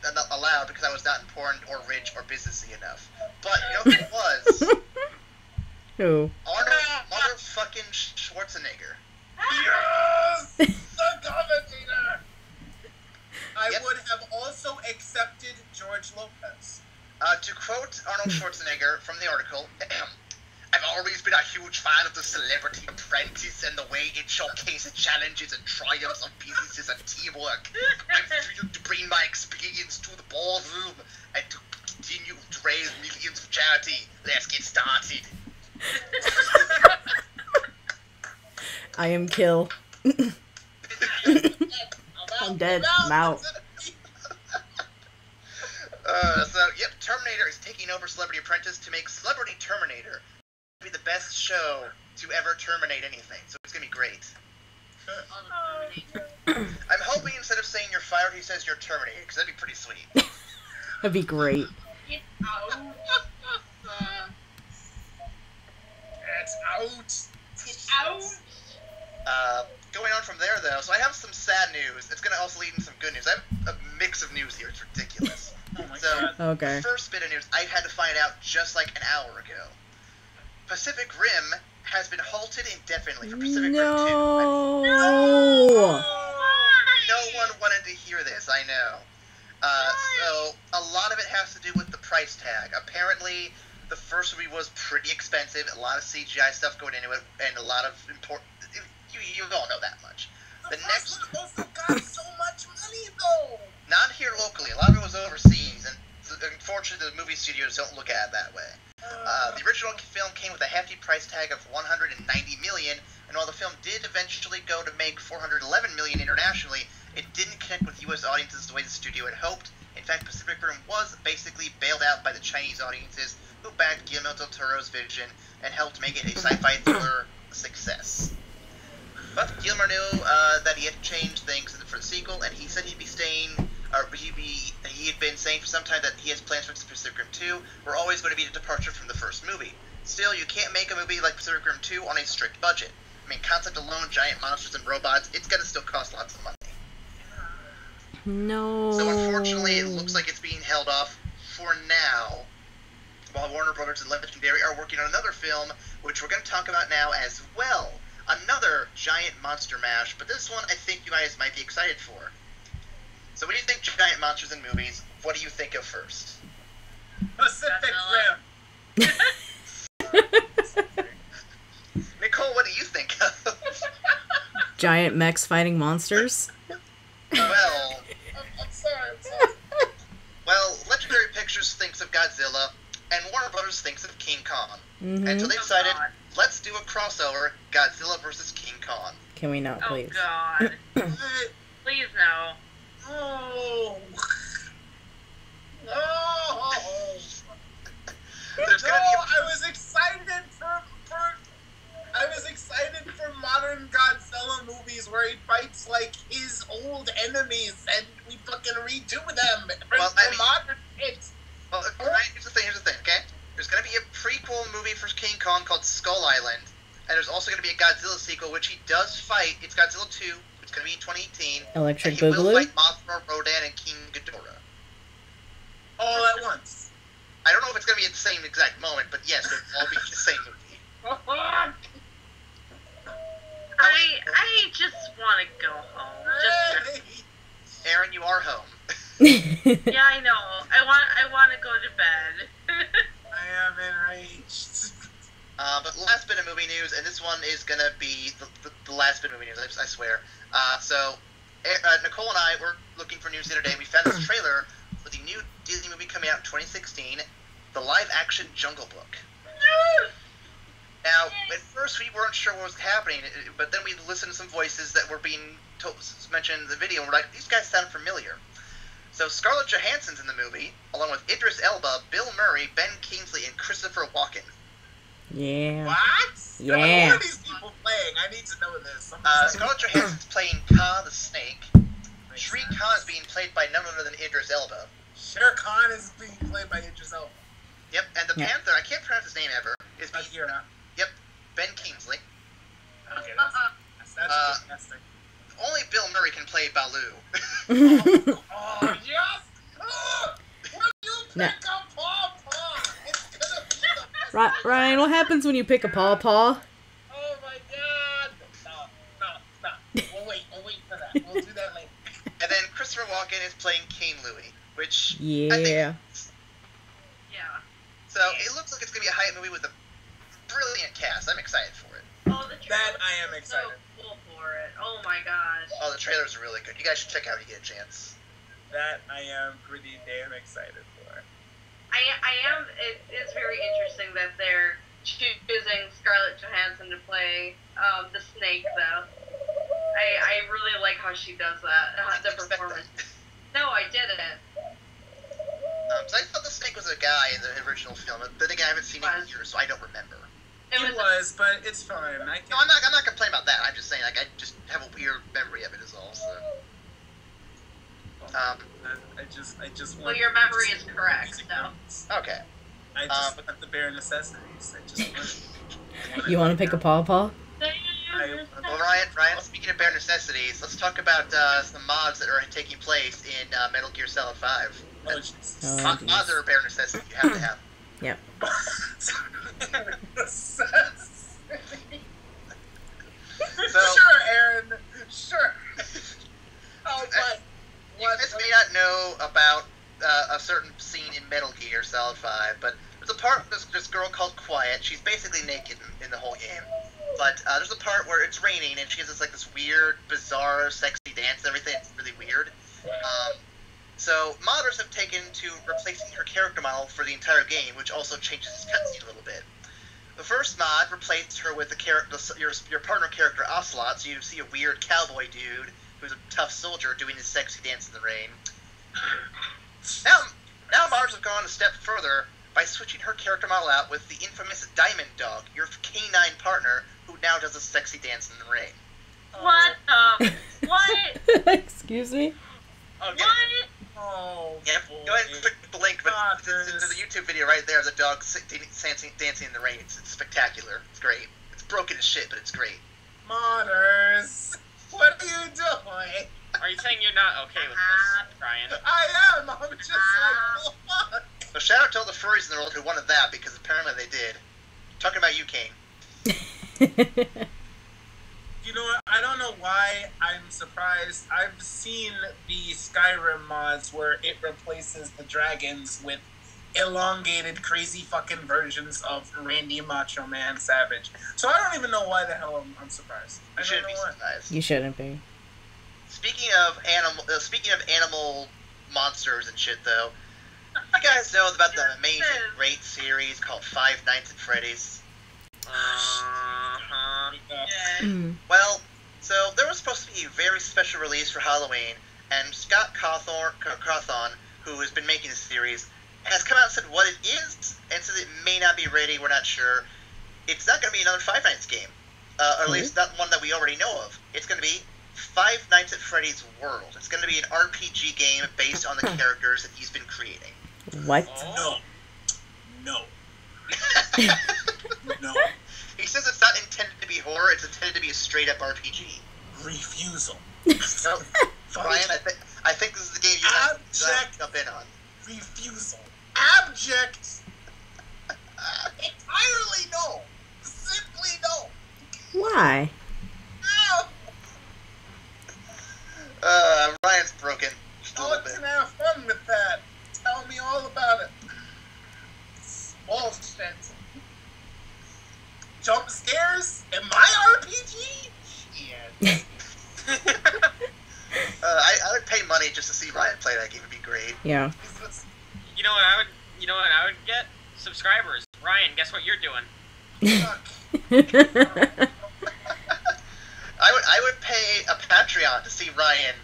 not allowed because I was not important or rich or businessy enough. But you know who it was? Who? Arnold motherfucking Schwarzenegger. Yes! The Governator! I Yep. would have also accepted George Lopez. To quote Arnold Schwarzenegger from the article, I've always been a huge fan of the Celebrity Apprentice and the way it showcases challenges and triumphs of businesses and teamwork. I'm thrilled to bring my experience to the ballroom and to continue to raise millions for charity. Let's get started. I am Kill. I'm dead. I'm out. Yep, Terminator is taking over Celebrity Apprentice to make Celebrity Terminator be the best show to ever terminate anything. So it's gonna be great. I'm hoping instead of saying you're fired, he says you're terminated, because that'd be pretty sweet. That'd be great. Get out. It's out. Get out. Going on from there, though, so I have some sad news. It's gonna also lead in some good news. I have a mix of news here. It's ridiculous. Oh my So, God. Okay. first bit of news I had to find out just like an hour ago. Pacific Rim has been halted indefinitely for Pacific Rim 2. No. No one wanted to hear this, I know. So, a lot of it has to do with the price tag. Apparently, the first movie was pretty expensive, a lot of CGI stuff going into it, and a lot of important... You don't know that much. The next... one also got so much money, though. Not here locally. A lot of it was overseas, and unfortunately, the movie studios don't look at it that way. The original film came with a hefty price tag of $190 million, and while the film did eventually go to make $411 million internationally, it didn't connect with U.S. audiences the way the studio had hoped. In fact, Pacific Rim was basically bailed out by the Chinese audiences who backed Guillermo del Toro's vision and helped make it a sci-fi thriller success. But Guillermo knew that he had to change things for the sequel, and he said he'd be staying. He had been saying for some time that he has plans for Pacific Rim 2 were always going to be a departure from the first movie. Still, you can't make a movie like Pacific Rim 2 on a strict budget. I mean, concept alone, giant monsters and robots, it's going to still cost lots of money. No. So unfortunately, it looks like it's being held off for now, while Warner Brothers and Legendary are working on another film, which we're going to talk about now as well. Another giant monster mash, but this one I think you guys might be excited for. So when you think giant monsters in movies, what do you think of first? Pacific Rim. Nicole, what do you think of? Giant mechs fighting monsters? Well, I'm sorry. well, Legendary Pictures thinks of Godzilla, and Warner Brothers thinks of King Kong. Mm-hmm. And so they decided, God. let's do a crossover, Godzilla versus King Kong. Can we not, please? Oh God. Please no. No. No. There's No, gonna be a... I was excited for modern Godzilla movies where he fights like his old enemies and we fucking redo them. Well, I mean- modern kids. Well, here's the thing, okay? There's going to be a prequel movie for King Kong called Skull Island, and there's also going to be a Godzilla sequel, which he does fight. It's Godzilla 2, it's going to be in 2018. Electric and he will Boogaloo? fight Mothra, Rodan, and King Ghidorah. All at once. I don't know if it's going to be at the same exact moment, but yes, they'll all be the same movie. I just want to go home. Just, Aaron, you are home. yeah, I know. I want to go to bed. I am enraged. But last bit of movie news, and this one is going to be the last bit of movie news, I swear. Nicole and I were looking for news the other day, and we found this trailer for the new Disney movie coming out in 2016, the live-action Jungle Book. Now, at first we weren't sure what was happening, but then we listened to some voices that were being mentioned in the video, and we're like, these guys sound familiar. So Scarlett Johansson's in the movie, along with Idris Elba, Bill Murray, Ben Kingsley, and Christopher Walken. Yeah. What? Yeah. Who are these people playing? I need to know this. Scarlett Johansson's playing Kaa the Snake. Shere Khan is being played by none other than Idris Elba. Shere Khan is being played by Idris Elba. Yep, and the Panther, I can't pronounce his name ever, is being... Akira. Yep, Ben Kingsley. Okay, that's fantastic. Only Bill Murray can play Baloo. Oh, yes! Oh, when you pick a pawpaw, it's gonna be the best. Ryan, what happens when you pick a pawpaw? Oh my god! Stop. We'll wait for that. We'll do that later. And then Christopher Walken is playing King Louie, which... Yeah. I think, Yeah. so it looks like it's going to be a hype movie with a brilliant cast. I'm excited for it. Oh, the trailer. That I am excited. So cool for it. Oh my gosh. Oh, the trailers are really good. You guys should check it out when you get a chance. That I am pretty damn excited for. I am. It is very interesting that they're choosing Scarlett Johansson to play the snake, though. I really like how she does that. The performance. No, I didn't. So I thought the snake was a guy in the original film, but again, I haven't seen it in years, so I don't remember. It was, but it's fine. No, I'm not complaining about that. I'm just saying, like, I just have a weird memory of it is all. So. I just want. Well, your memory is correct, though. Okay. I just have the bare necessities. I just want. You want to pick a pawpaw? Well, Ryan, speaking of bare necessities, let's talk about some mods that are taking place in Metal Gear Solid 5. Oh, Jesus. Mods are a bare necessity. You have to have. Yep. Sure, Aaron. Sure. Oh, but you guys may not know about a certain scene in Metal Gear Solid 5, but there's a part with this girl called Quiet. She's basically naked in the whole game. But there's a part where it's raining, and she has this weird, bizarre, sexy dance and everything. It's really weird. So modders have taken to replacing her character model for the entire game, which also changes its cutscene a little bit. The first mod replaced her with your partner character Ocelot, so you see a weird cowboy dude who's a tough soldier doing his sexy dance in the rain. Now modders have gone a step further by switching her character model out with the infamous Diamond Dog, your canine partner, who now does a sexy dance in the rain. What? What? Excuse me? Okay. What? Oh, Yep. boy. Go ahead and click the link, but There's there's a YouTube video right there of the dog dancing in the rain. It's spectacular. It's great. It's broken as shit, but it's great. Modders, what are you doing? Are you saying you're not okay with this, Brian? I am. I'm just like, what? So shout out to all the furries in the world who wanted that, because apparently they did. Talking about you, Kane. You know what? I don't know why I'm surprised. I've seen the Skyrim mods where it replaces the dragons with elongated, crazy fucking versions of Randy Macho Man Savage. So I don't even know why the hell I'm surprised. I You don't shouldn't know be why. surprised. You shouldn't be. Speaking of animal monsters and shit, though, you guys know about the amazing, great series called Five Nights at Freddy's? Well, so there was supposed to be a very special release for Halloween, and Scott Cawthon, who has been making this series, has come out and said what it is, and says it may not be ready, we're not sure. It's not going to be another Five Nights game, or at least not one that we already know of. It's going to be Five Nights at Freddy's World. It's going to be an RPG game based on the characters that he's been creating. What? No. No. He says it's not intended to be horror, it's intended to be a straight-up RPG. Refusal. So, Brian, I think this is the game you have to jump in on. Refusal. Abject. Entirely no. Simply no. Why? No. Ryan's broken. Just a Oh, little bit. can have fun with that. Tell me all about it. Bullshit. jump scares in my RPG? Yeah. I would pay money just to see Ryan play that game. It'd be great. Yeah. You know what I would get? Subscribers. Ryan, guess what you're doing? I would pay a Patreon to see Ryan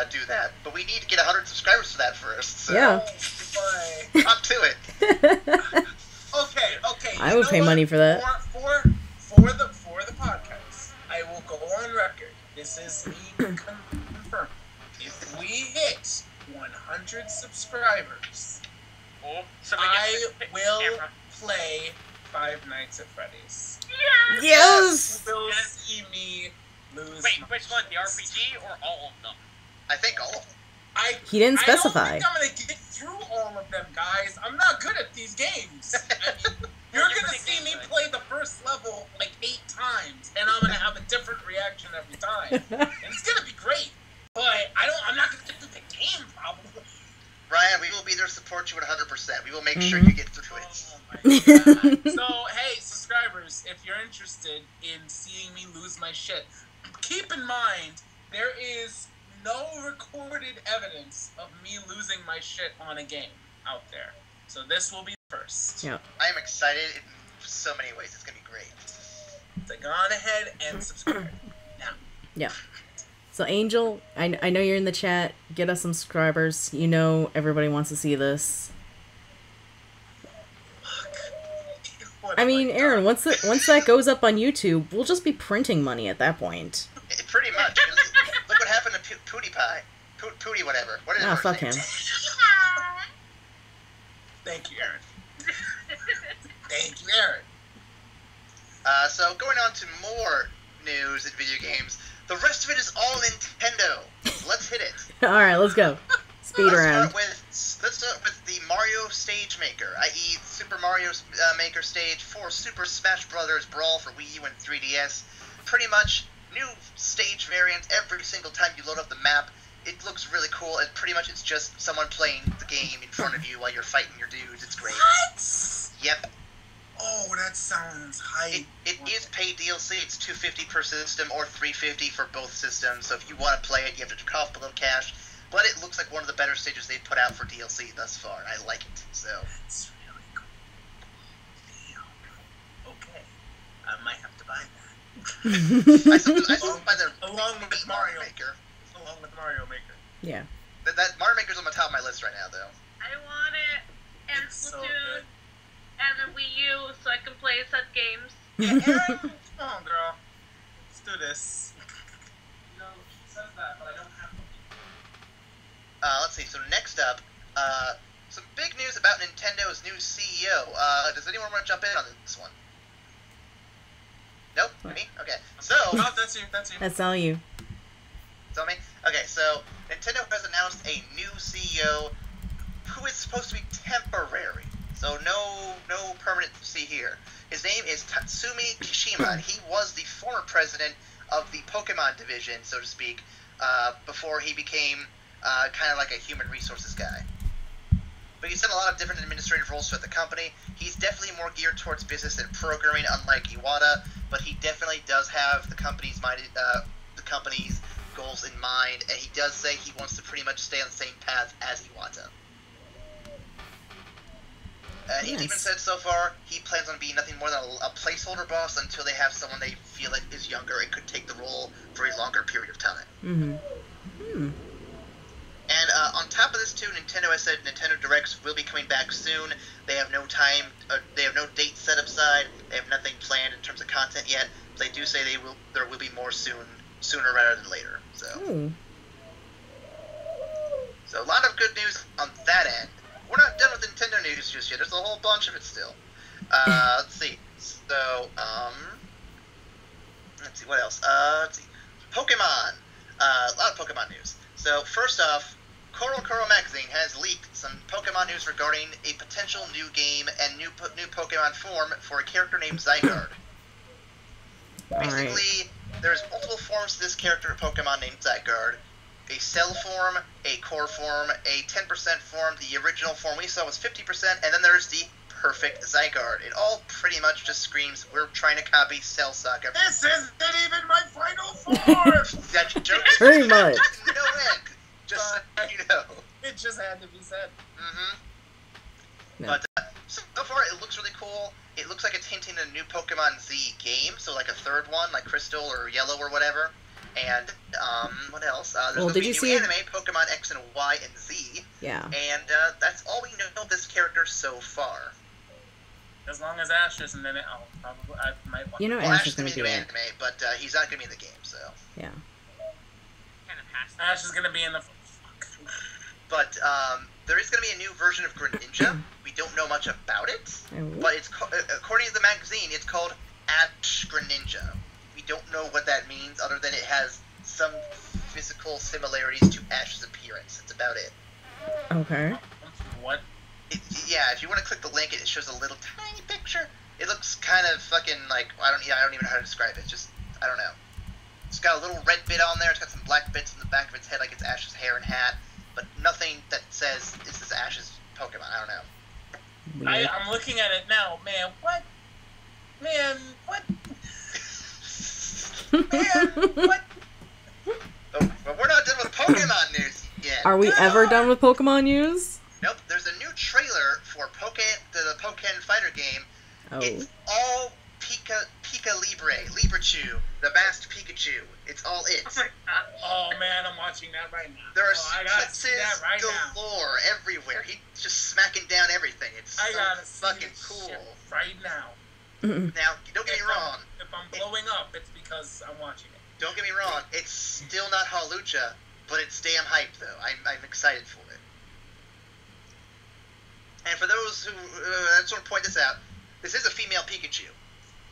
do that, but we need to get 100 subscribers for that first. So Yeah. up to it. Okay. I would pay money for that. For the podcast, I will go on record. This is me confirmed. If we hit 100 subscribers, I will play Five Nights at Freddy's. Yes! You will see me lose. Wait, which one? The RPG or all of them? I think all of them. He didn't I specify. don't think I'm gonna get through all of them, guys. I'm not good at these games. I mean, you're gonna see me play the first level like 8 times, and I'm gonna have a different reaction every time. And it's gonna be great. But I'm not gonna get through the game, probably. Ryan, we will be there to support you 100%. We will make sure you get through it. Oh my god. So, hey, subscribers, if you're interested in seeing me lose my shit, keep in mind, there is no recorded evidence of me losing my shit on a game out there. So this will be the first. Yeah. I am excited in so many ways. It's going to be great. So go on ahead and subscribe now. Yeah. So Angel, I know you're in the chat. Get us some subscribers. You know everybody wants to see this. I mean, Aaron, once that goes up on YouTube, we'll just be printing money at that point. Pretty much. Look what happened to PewDiePie. Pootie whatever. What is Oh, fuck him. Thank you, Aaron. Thank you, Aaron. So going on to more news in video games. The rest of it is all Nintendo. Let's hit it. Alright, let's go. Speed around. Let's start with the Mario Stage Maker, i.e. Super Mario Maker Stage for Super Smash Bros. Brawl for Wii U and 3DS. Pretty much new stage variants every single time you load up the map. It looks really cool, and pretty much it's just someone playing the game in front of you while you're fighting your dudes. It's great. What? Yep. Oh, that sounds hype. It is paid DLC. It's $250 per system or $350 for both systems. So if you want to play it, you have to cough a little cash. But it looks like one of the better stages they've put out for DLC thus far. I like it. So That's really cool. Damn. Okay. I might have to buy that. I still buy the Along with Mario Maker. Along with Mario Maker. Yeah. That Mario Maker's on the top of my list right now, though. I want it. And It's so Splatoon. good. And the Wii U, so I can play such games. Yeah, Aaron, come on, girl. Let's do this. You know, she says that, but I don't have them. Let's see. So next up, some big news about Nintendo's new CEO. Does anyone want to jump in on this one? Nope. Me? Okay. So. No, that's you. That's you. That's all you. Tell me? Okay, so Nintendo has announced a new CEO who is supposed to be temporary. So no permanency here. His name is Tatsumi Kishima, and he was the former president of the Pokemon division, so to speak, before he became kind of like a human resources guy. But he's done a lot of different administrative roles throughout the company. He's definitely more geared towards business and programming, unlike Iwata, but he definitely does have the company's goals in mind, and he does say he wants to pretty much stay on the same path as Iwata. And he's even said so far he plans on being nothing more than a placeholder boss until they have someone they feel like is younger and could take the role for a longer period of time. And on top of this too, Nintendo has said Nintendo Directs will be coming back soon. They have no time, they have no date set aside. They have nothing planned in terms of content yet. But they do say there will be more sooner rather than later. So a lot of good news on that end. We're not done with Nintendo news just yet. There's a whole bunch of it still. Let's see. So, let's see, what else? Let's see. Pokemon. A lot of Pokemon news. So, first off, Koro Magazine has leaked some Pokemon news regarding a potential new game and new Pokemon form for a character named Zygarde. Basically, there's multiple forms to this character Pokemon named Zygarde. A cell form, a core form, a 10% form. The original form we saw was 50%, and then there's the perfect Zygarde. It all pretty much just screams, we're trying to copy Cell Saga. This isn't even my final form! That joke Pretty much. no end. Just so you know. It just had to be said. Mm-hmm. No. But so far, it looks really cool. It looks like it's hinting at a new Pokemon Z game, so like a third one, like Crystal or Yellow or whatever. And what else? There's going to be a new anime, Pokemon X and Y and Z. Yeah. And that's all we know of this character so far. As long as Ash isn't in it, I might watch. You know, Well, Ash Ash is is going going to to be be in an it. anime, but he's not going to be in the game, so. Yeah. Kind of past that. Ash is gonna be in the. But there is going to be a new version of Greninja. We don't know much about it, but it's according to the magazine, it's called Ash Greninja. We don't know what that means, other than it has some physical similarities to Ash's appearance. That's about it. Okay. What? Yeah, if you want to click the link, it shows a little tiny picture. It looks kind of fucking like I don't even know how to describe it. Just I don't know. It's got a little red bit on there. It's got some black bits in the back of its head, like it's Ash's hair and hat, but nothing that says is this Ash's Pokemon. I don't know. Weird. I'm looking at it now, man. What? Man, what? Man, what? But we're not done with Pokemon news yet. Are we ever done with Pokemon news? Nope. There's a new trailer for the Pokken Fighter game. Oh. It's all Pika Librachu, the masked Pikachu. It's all it. Oh my gosh. Oh man, I'm watching that right now. There are I gotta see sequences that right now. galore everywhere. He's just smacking down everything. It's I so gotta see fucking this cool. shit right now. Now, don't get me wrong. If I'm blowing up, it's because I'm watching it. Don't get me wrong. It's still not Hawlucha, but it's damn hype though. I'm excited for it. And for those who, I just want to point this out. This is a female Pikachu.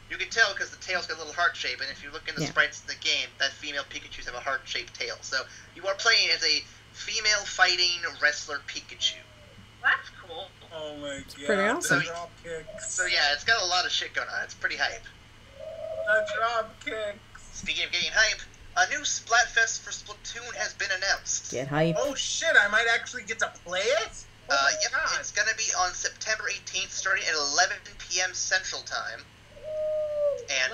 You can tell because the tail's got a little heart shape, and if you look in the sprites in the game, that female Pikachus have a heart-shaped tail. So you are playing as a female fighting wrestler Pikachu. That's cool. Oh my god. pretty awesome. The drop kicks. So yeah, it's got a lot of shit going on. It's pretty hype. The drop kicks. Speaking of getting hype, a new Splatfest for Splatoon has been announced. Get hype. Oh shit, I might actually get to play it? Oh my Yep, god. it's going to be on September 18th, starting at 11 p.m. Central Time. And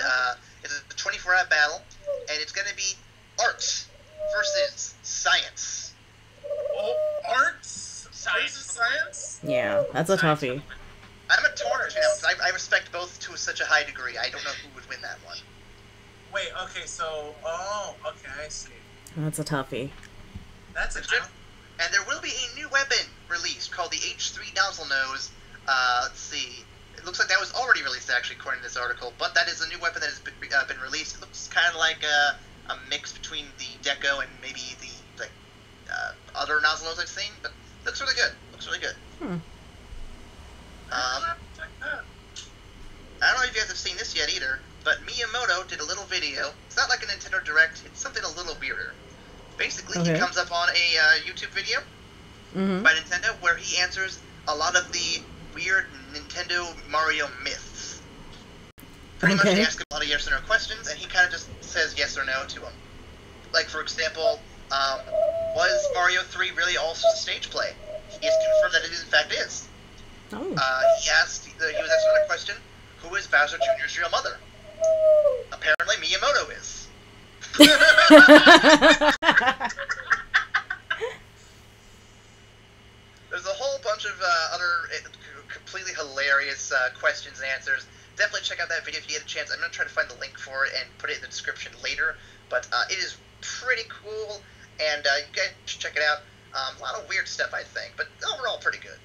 it's a 24-hour battle, and it's going to be art versus science. Oh, arts? Science. Versus science? Yeah, that's a toughie. I'm a torn between them, because I respect both to such a high degree. I don't know who would win that one. Wait, okay, so... Oh, okay, I see. That's a toughie. That's a It's good. And there will be a new weapon released called the H3 Nozzle Nose. Let's see. It looks like that was already released, actually, according to this article. But that is a new weapon that has been released. It looks kind of like a mix between the Deco and maybe the other Nozzle Nose I've seen. But it looks really good. Looks really good. I don't know if you guys have seen this yet either, but Miyamoto did a little video. It's not like a Nintendo Direct. It's something a little weirder. Basically, he comes up on a YouTube video by Nintendo where he answers a lot of the weird Nintendo Mario myths. Pretty much, he asks a lot of yes or no questions, and he kind of just says yes or no to them. Like, for example, was Mario 3 really also stage play? He has confirmed that it in fact is. Oh. He was asked another question: who is Bowser Jr.'s real mother? Apparently, Miyamoto is. There's a whole bunch of other completely hilarious questions and answers. Definitely check out that video if you get a chance. I'm going to try to find the link for it and put it in the description later. But it is pretty cool, and you guys should check it out. A lot of weird stuff, I think, but overall pretty good.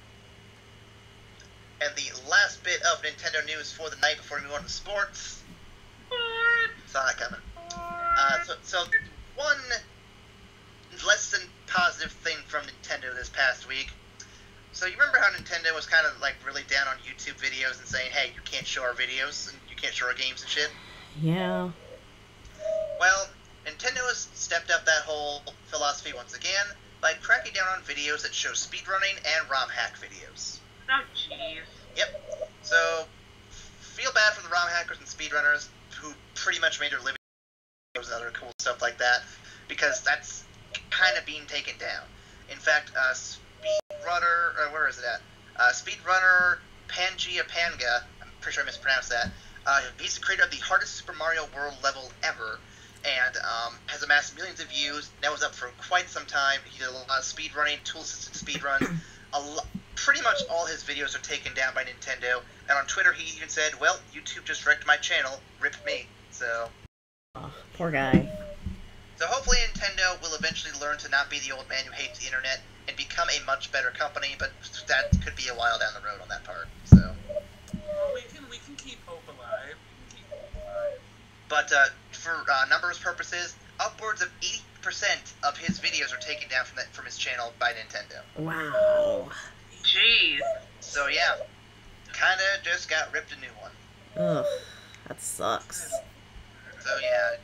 And the last bit of Nintendo news for the night before we move on to sports. Saw that coming. So one less than positive thing from Nintendo this past week. So you remember how Nintendo was kind of like really down on YouTube videos and saying, hey, you can't show our videos and you can't show our games and shit? Yeah. Well, Nintendo has stepped up that whole philosophy once again by cracking down on videos that show speedrunning and ROM hack videos. Oh, jeez. Yep. So, feel bad for the ROM hackers and speedrunners who pretty much made their living and other cool stuff like that, because that's kind of being taken down. In fact, Speedrunner, where is it at? Speedrunner Pangea Panga, I'm pretty sure I mispronounced that. He's the creator of the hardest Super Mario World level ever, and has amassed millions of views. Now is up for quite some time. He did a lot of speedrunning, tool-assisted speedruns. Pretty much all his videos are taken down by Nintendo. And on Twitter, he even said, "Well, YouTube just wrecked my channel. Rip me." So. Oh, poor guy. So hopefully Nintendo will eventually learn to not be the old man who hates the internet and become a much better company. But that could be a while down the road on that part. So. Well, we can keep hope alive. But for numbers purposes, upwards of 80% of his videos are taken down from his channel by Nintendo. Wow. Jeez. So yeah, kind of just got ripped a new one. Ugh, that sucks. So yeah,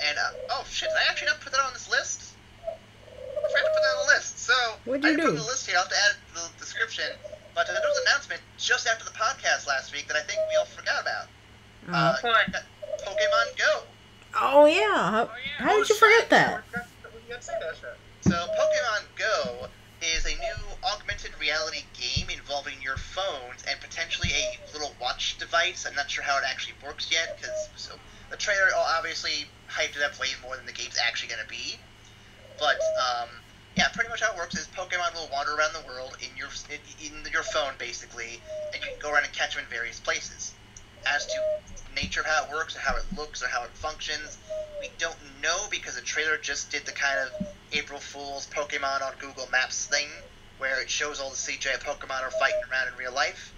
and oh shit, did I actually not put that on this list? I forgot to put that on the list. So What'd I you didn't put it do? on the list here. I'll have to add it to the description. But there was an announcement just after the podcast last week that I think we all forgot about. What? Pokemon Go. Oh yeah. How did you forget that? So Pokemon Go is a new augmented reality game involving your phones and potentially a little watch device. I'm not sure how it actually works yet, because the trailer obviously hyped it up way more than the game's actually going to be. But yeah, pretty much how it works is Pokemon will wander around the world in your phone basically, and you can go around and catch them in various places. As to nature of how it works or how it looks or how it functions, we don't know because the trailer just did the kind of April Fool's Pokemon on Google Maps thing where it shows all the CGI Pokemon are fighting around in real life.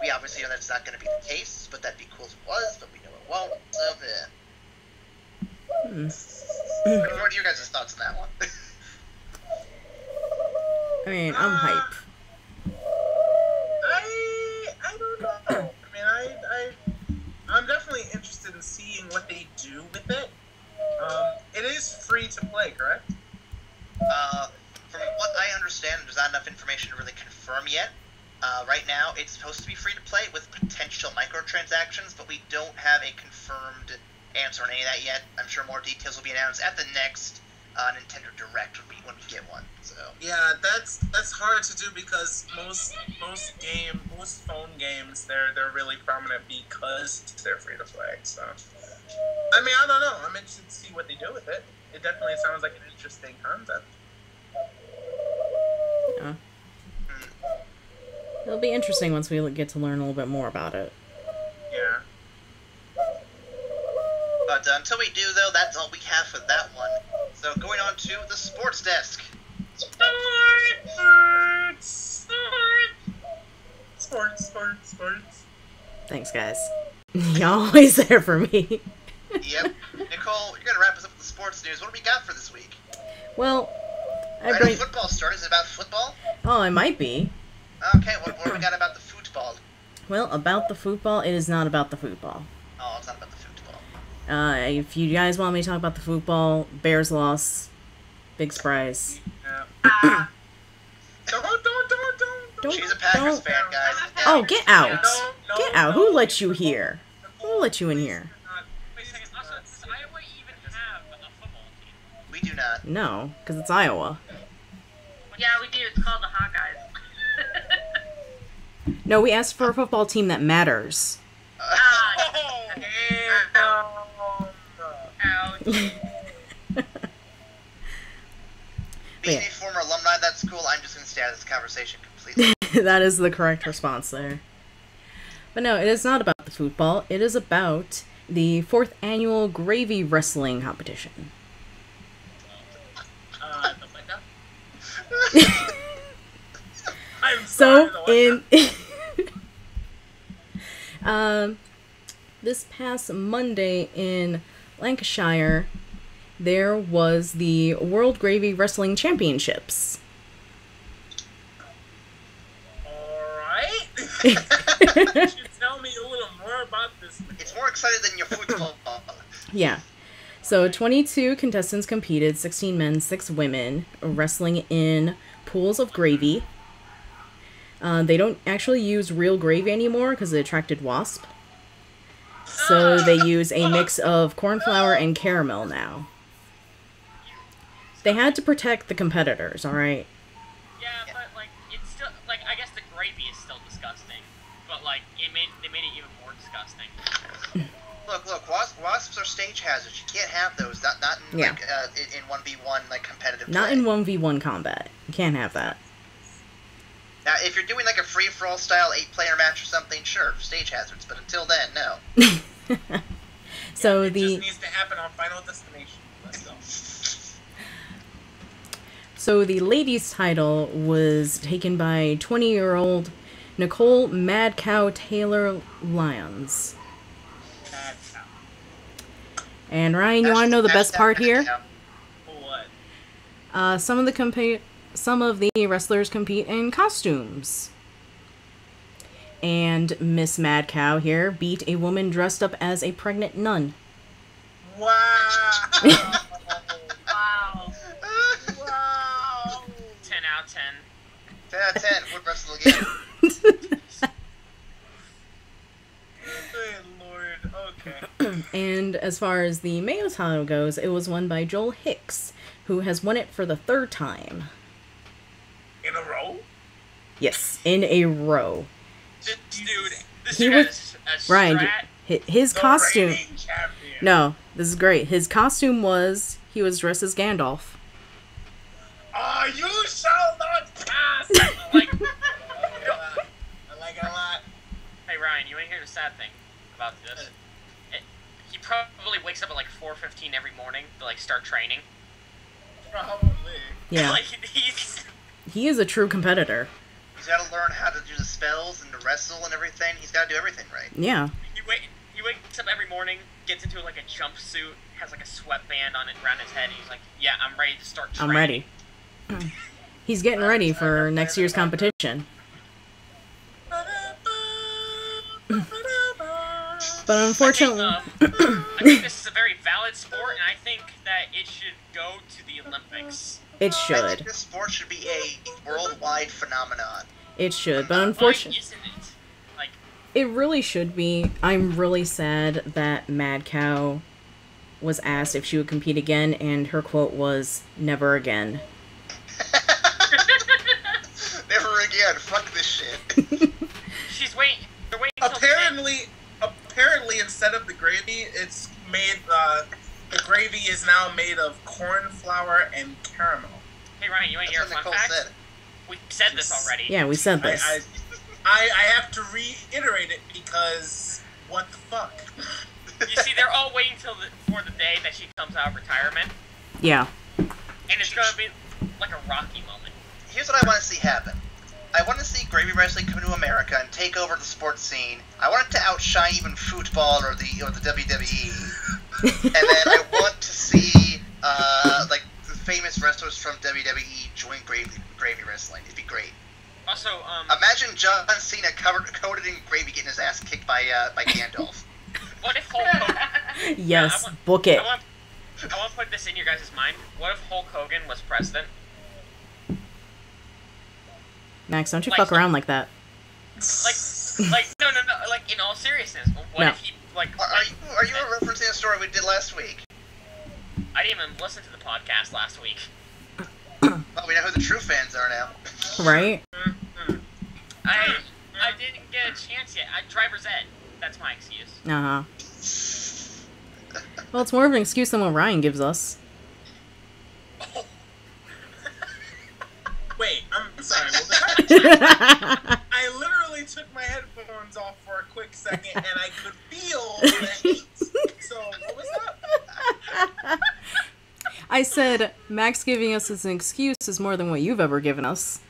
We obviously know that's not going to be the case, but that'd be cool if it was, but we know it won't, so yeah. What are your guys' thoughts on that one? I mean, I'm hype. I don't know. I mean, I'm definitely interested in seeing what they do with it. It is free to play, correct? From what I understand, there's not enough information to really confirm yet. Right now, it's supposed to be free to play with potential microtransactions, but we don't have a confirmed answer on any of that yet. I'm sure more details will be announced at the next Nintendo Direct when we get one. So Yeah, that's hard to do because most phone games they're really prominent because they're free to play. So I mean, I don't know. I'm interested to see what they do with it. It definitely sounds like an interesting concept. Yeah. It'll be interesting once we get to learn a little bit more about it. Yeah. But until we do, though, that's all we have for that one. So going on to the sports desk. Sports. Thanks, guys. You're always there for me. Yep. Nicole, you're going to wrap us up with the sports news. What do we got for this week? Well, I know football started. Is it about football? Oh, it might be. Okay, what do we got about the football? Well, about the football, it is not about the football. Oh, it's not about the football. If you guys want me to talk about the football, Bears loss. Big surprise. Yeah. Don't. She's a Packers fan, guys. Oh, get out. No, Get out. Who let you here? Who let you in here? Wait a second. Also, does Iowa even have a football team? We do not. No, because it's Iowa. Yeah, we do. It's called the Hawkeyes. No, we asked for a football team that matters. Ouch. Being a former alumni of that school, I'm just going to stay out of this conversation completely. That is the correct response there. But no, it is not about the football. It is about the 4th annual Gravy Wrestling competition. So in this past Monday in Lancashire, there was the World Gravy Wrestling Championships. Alright. You tell me a little more about this. It's more excited than your football. Yeah. So 22 contestants competed, 16 men, 6 women, wrestling in pools of gravy. They don't actually use real gravy anymore because it attracted wasp. So they use a mix of corn flour and caramel now. They had to protect the competitors, alright? Yeah, but like it's still like I guess the gravy is still disgusting. Look. Wasps are stage hazards. You can't have those. Not in Yeah. like in 1v1 like competitive. Not play. in 1v1 combat. You can't have that. Now, if you're doing like a free-for-all style 8-player match or something, sure, stage hazards. But until then, no. So it the just needs to happen on Final Destination. Let's go. So the ladies' title was taken by 20-year-old Nicole Mad Cow Taylor Lyons. Bad cow. And Ryan, you want to know the best part here? What? Some of the wrestlers compete in costumes. And Miss Mad Cow here beat a woman dressed up as a pregnant nun. Wow. Wow. Wow. 10 out of 10. 10 out of 10 would wrestle again. Good lord. Okay. And as far as the Mayo title goes, it was won by Joel Hicks, who has won it for the 3rd time. In a row? Yes, in a row. This He dude was- has a Ryan, strat. his The costume... reigning champion. No, this is great. His costume was... He was dressed as Gandalf. Oh, you shall not pass! Like, I like it a lot. hey Ryan, you want to hear the sad thing about this? He probably wakes up at like 4:15 every morning to like start training. Probably. Yeah. Like he's He is a true competitor. He's got to learn how to do the spells and to wrestle and everything. He's got to do everything right. Yeah. he wakes up every morning, gets into like a jumpsuit, has like a sweatband on it around his head, and he's like, "Yeah, I'm ready to start training." I'm ready. He's getting ready for next year's competition. But unfortunately... I think this is a very valid sport, and I think that it should go to the Olympics. It I should. think this sport should be a worldwide phenomenon. It should, but Why unfortunately... isn't it? Like, It really should be. I'm really sad that Mad Cow was asked if she would compete again, and her quote was, "Never again." Never again. Fuck this shit. they're waiting until Apparently, instead of the gravy, it's made. The gravy is now made of corn flour and caramel. Hey Ryan, you want to hear a That's fun what Nicole fact? said. We said this already. Yeah, we said this. I have to reiterate it because what the fuck? You see, they're all waiting for the day that she comes out of retirement, Yeah. and it's gonna be like a Rocky moment. Here's what I want to see happen. I want to see gravy wrestling come to America and take over the sports scene. I want it to outshine even football or the WWE. And then I want to see like the famous wrestlers from WWE join gravy wrestling. It'd be great. Also, Imagine John Cena coated in gravy getting his ass kicked by Gandalf. what if Hulk Hogan? Yes, I want- book it. I want to put this in your guys' mind. What if Hulk Hogan was president? Max, don't you Like- fuck around like that. Like no, like in all seriousness, what No. if he like? Are you referencing a story we did last week? I didn't even listen to the podcast last week. Well, we know who the true fans are now. Right? I didn't get a chance yet. Driver's ed. That's my excuse. Uh-huh. Well, it's more of an excuse than what Ryan gives us. Wait, I'm sorry. I literally took my headphones off for a quick second, and I could feel the heat. So what was that? I said, Max giving us as an excuse is more than what you've ever given us.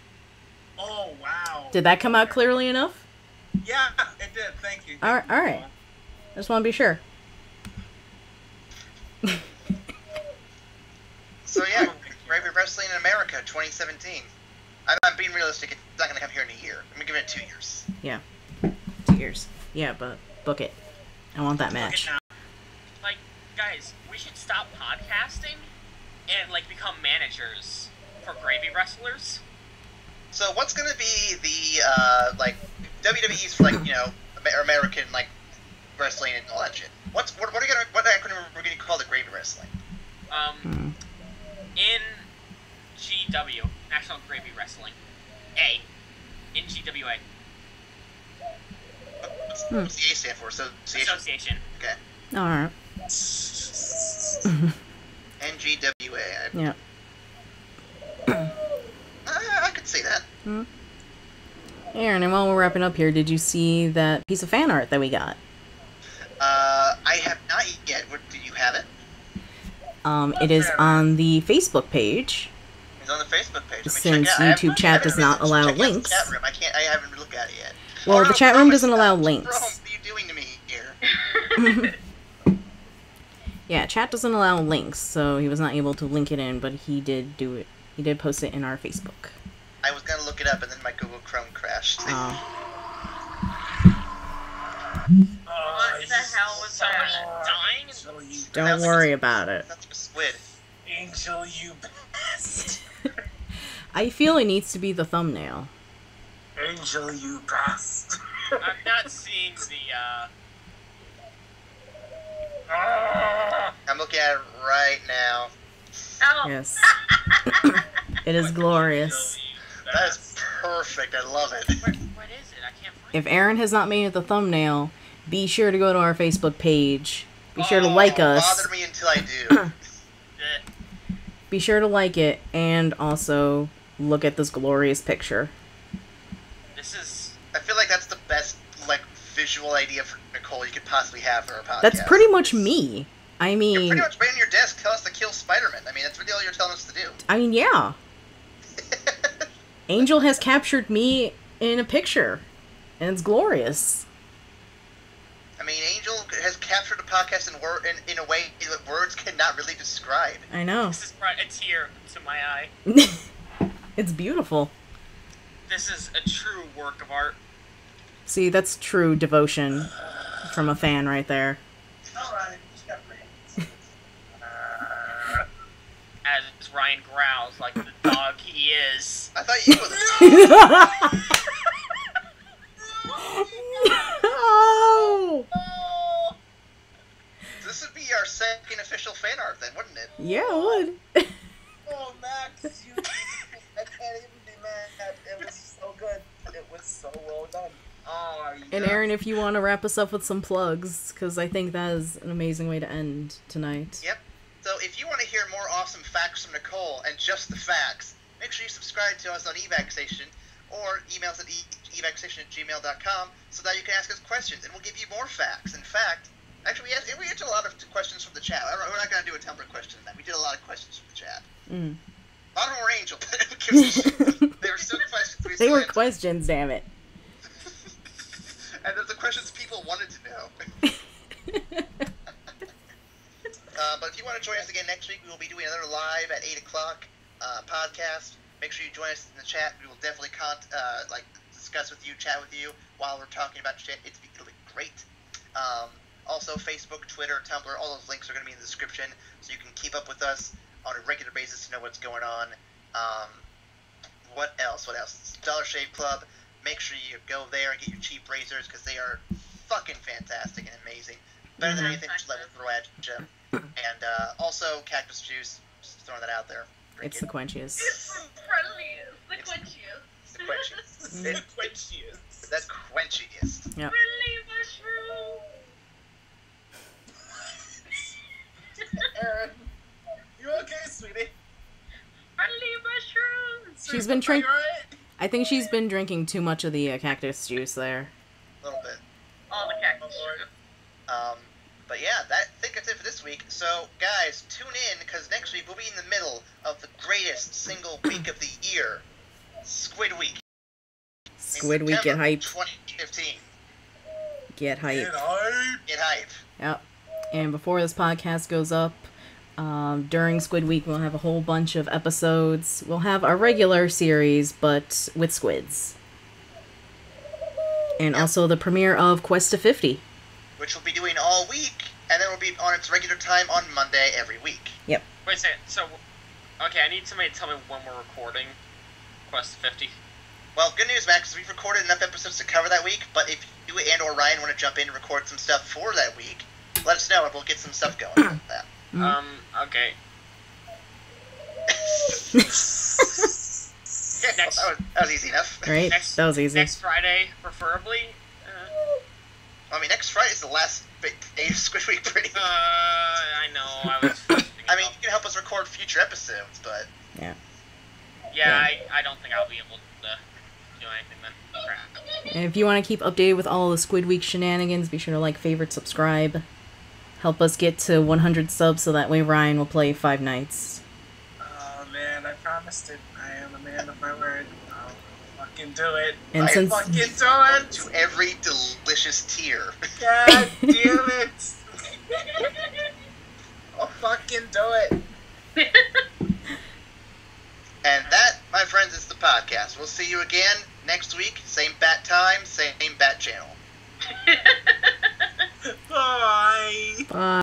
Oh wow. Did that come out clearly enough? Yeah, it did. Thank you. All right. I just want to be sure. So yeah, gravy wrestling in America, 2017. I'm being realistic. It's not gonna come here in a year. I'm gonna give it 2 years. Yeah. 2 years. Yeah, but book it. I want that match. Like, guys, we should stop podcasting and like become managers for gravy wrestlers. So what's gonna be the like WWE's for like American like wrestling and all that shit? What acronym we're gonna call the gravy wrestling? In GW, National Gravy Wrestling. A. In GWA. What's the A stand for? Association. Okay. Alright. NGWA. Yeah. I could see that. Aaron, and while we're wrapping up here, did you see that piece of fan art that we got? I have not yet. Do you have it? It is on the Facebook page. It's on the Facebook page. Since YouTube chat does not allow links. Chat room. I haven't looked at it yet. Well, the chat room doesn't allow Rome, links. what are you doing to me here? Yeah, chat doesn't allow links, so he was not able to link it in, but he did do it. He did post it in our Facebook. I was gonna look it up, and then my Google Chrome crashed. Oh. What the hell was that? Dying? Don't worry about it. That's a squid. Angel, you best. I feel it needs to be the thumbnail. Angel, you best. I'm not seeing the, I'm looking at it right now. Oh. Yes. It is glorious. That is perfect. I love it. what is it? I can't find If Aaron has not made it the thumbnail, be sure to go to our Facebook page. Be sure to like us. Bother me until I do. it. Be sure to like it, and also look at this glorious picture. This is... I feel like that's the best visual idea for Nicole you could possibly have for her podcast. That's pretty much me. I You're mean, pretty much right on your desk. Tell us to kill Spider-Man. I mean, that's really all you're telling us to do. yeah. Angel has captured me in a picture, and it's glorious. I mean, Angel has captured the podcast in a way that words cannot really describe. I know. This is a tear to my eye. It's beautiful. This is a true work of art. See, that's true devotion from a fan right there. Alright, As Ryan growls like the dog he is. I thought you were the... Oh! This would be our second official fan art then, wouldn't it? Yeah, it would. Oh, Max, I can't even be mad. It was so good. It was so well done. Oh, yeah. And Aaron, if you want to wrap us up with some plugs, because I think that is an amazing way to end tonight. Yep. So if you want to hear more awesome facts from Nicole and just the facts, make sure you subscribe to us on e-vac Station or email us at evacstation@gmail.com so that you can ask us questions and we'll give you more facts. In fact, actually, we answered a lot of questions from the chat. We're not going to do a Tumblr question on that. We did a lot of questions from the chat. Mm. A lot of them were Angel. They were still questions. They were questions, damn it. And they're the questions people wanted to know. But if you want to join us again next week, we will be doing another live at 8 o'clock podcast. Make sure you join us in the chat. We will definitely discuss with you, chat with you while we're talking about shit. It'll be great. Also, Facebook, Twitter, Tumblr, all those links are going to be in the description, so you can keep up with us on a regular basis to know what's going on. What else? Dollar Shave Club. Make sure you go there and get your cheap razors, because they are fucking fantastic and amazing. Better than anything Gillette will throw at you. And also, cactus juice. Just throwing that out there. Drink It's the quenchiest. It's the friendliest. The quenchiest. It's the quenchiest. The quenchiest. The quenchiest. Yep. Friendly mushroom. Aaron, you okay, sweetie? Friendly mushroom. She's been Are you alright? I think she's been drinking too much of the cactus juice there. A little bit. All the cactus. But yeah, I think that's it for this week. So, guys, tune in, because next week we'll be in the middle of the greatest single week of the year, Squid Week. Squid Week, get hype. 2015. Get hype. Get hype. Yep. And before this podcast goes up, during Squid Week, we'll have a whole bunch of episodes. We'll have our regular series, but with squids. And also the premiere of Quest to 50. Which we'll be doing all week, and then we'll be on its regular time on Monday every week. Yep. Wait a second, so... Okay, I need somebody to tell me when we're recording Quest 50. Well, good news, Max, we've recorded enough episodes to cover that week, but if you and or Ryan want to jump in and record some stuff for that week, let us know, and we'll get some stuff going with that. Okay. Yeah, that was easy enough. Right? That was easy. Next Friday, preferably. I mean, next Friday is the last day of Squid Week, pretty much. I know. I was. I mean, you can help us record future episodes, but... Yeah. Yeah, I don't think I'll be able to do anything then. Crap. And if you want to keep updated with all the Squid Week shenanigans, be sure to like, favorite, subscribe. Help us get to 100 subs so that way Ryan will play 5 nights. Oh man, I promised it. I am a man of my word. I'll fucking do it. And I since fucking do it. To every delicious tear. God damn it. I'll fucking do it. And that, my friends, is the podcast. We'll see you again next week. Same bat time, same bat channel. Bye. Bye.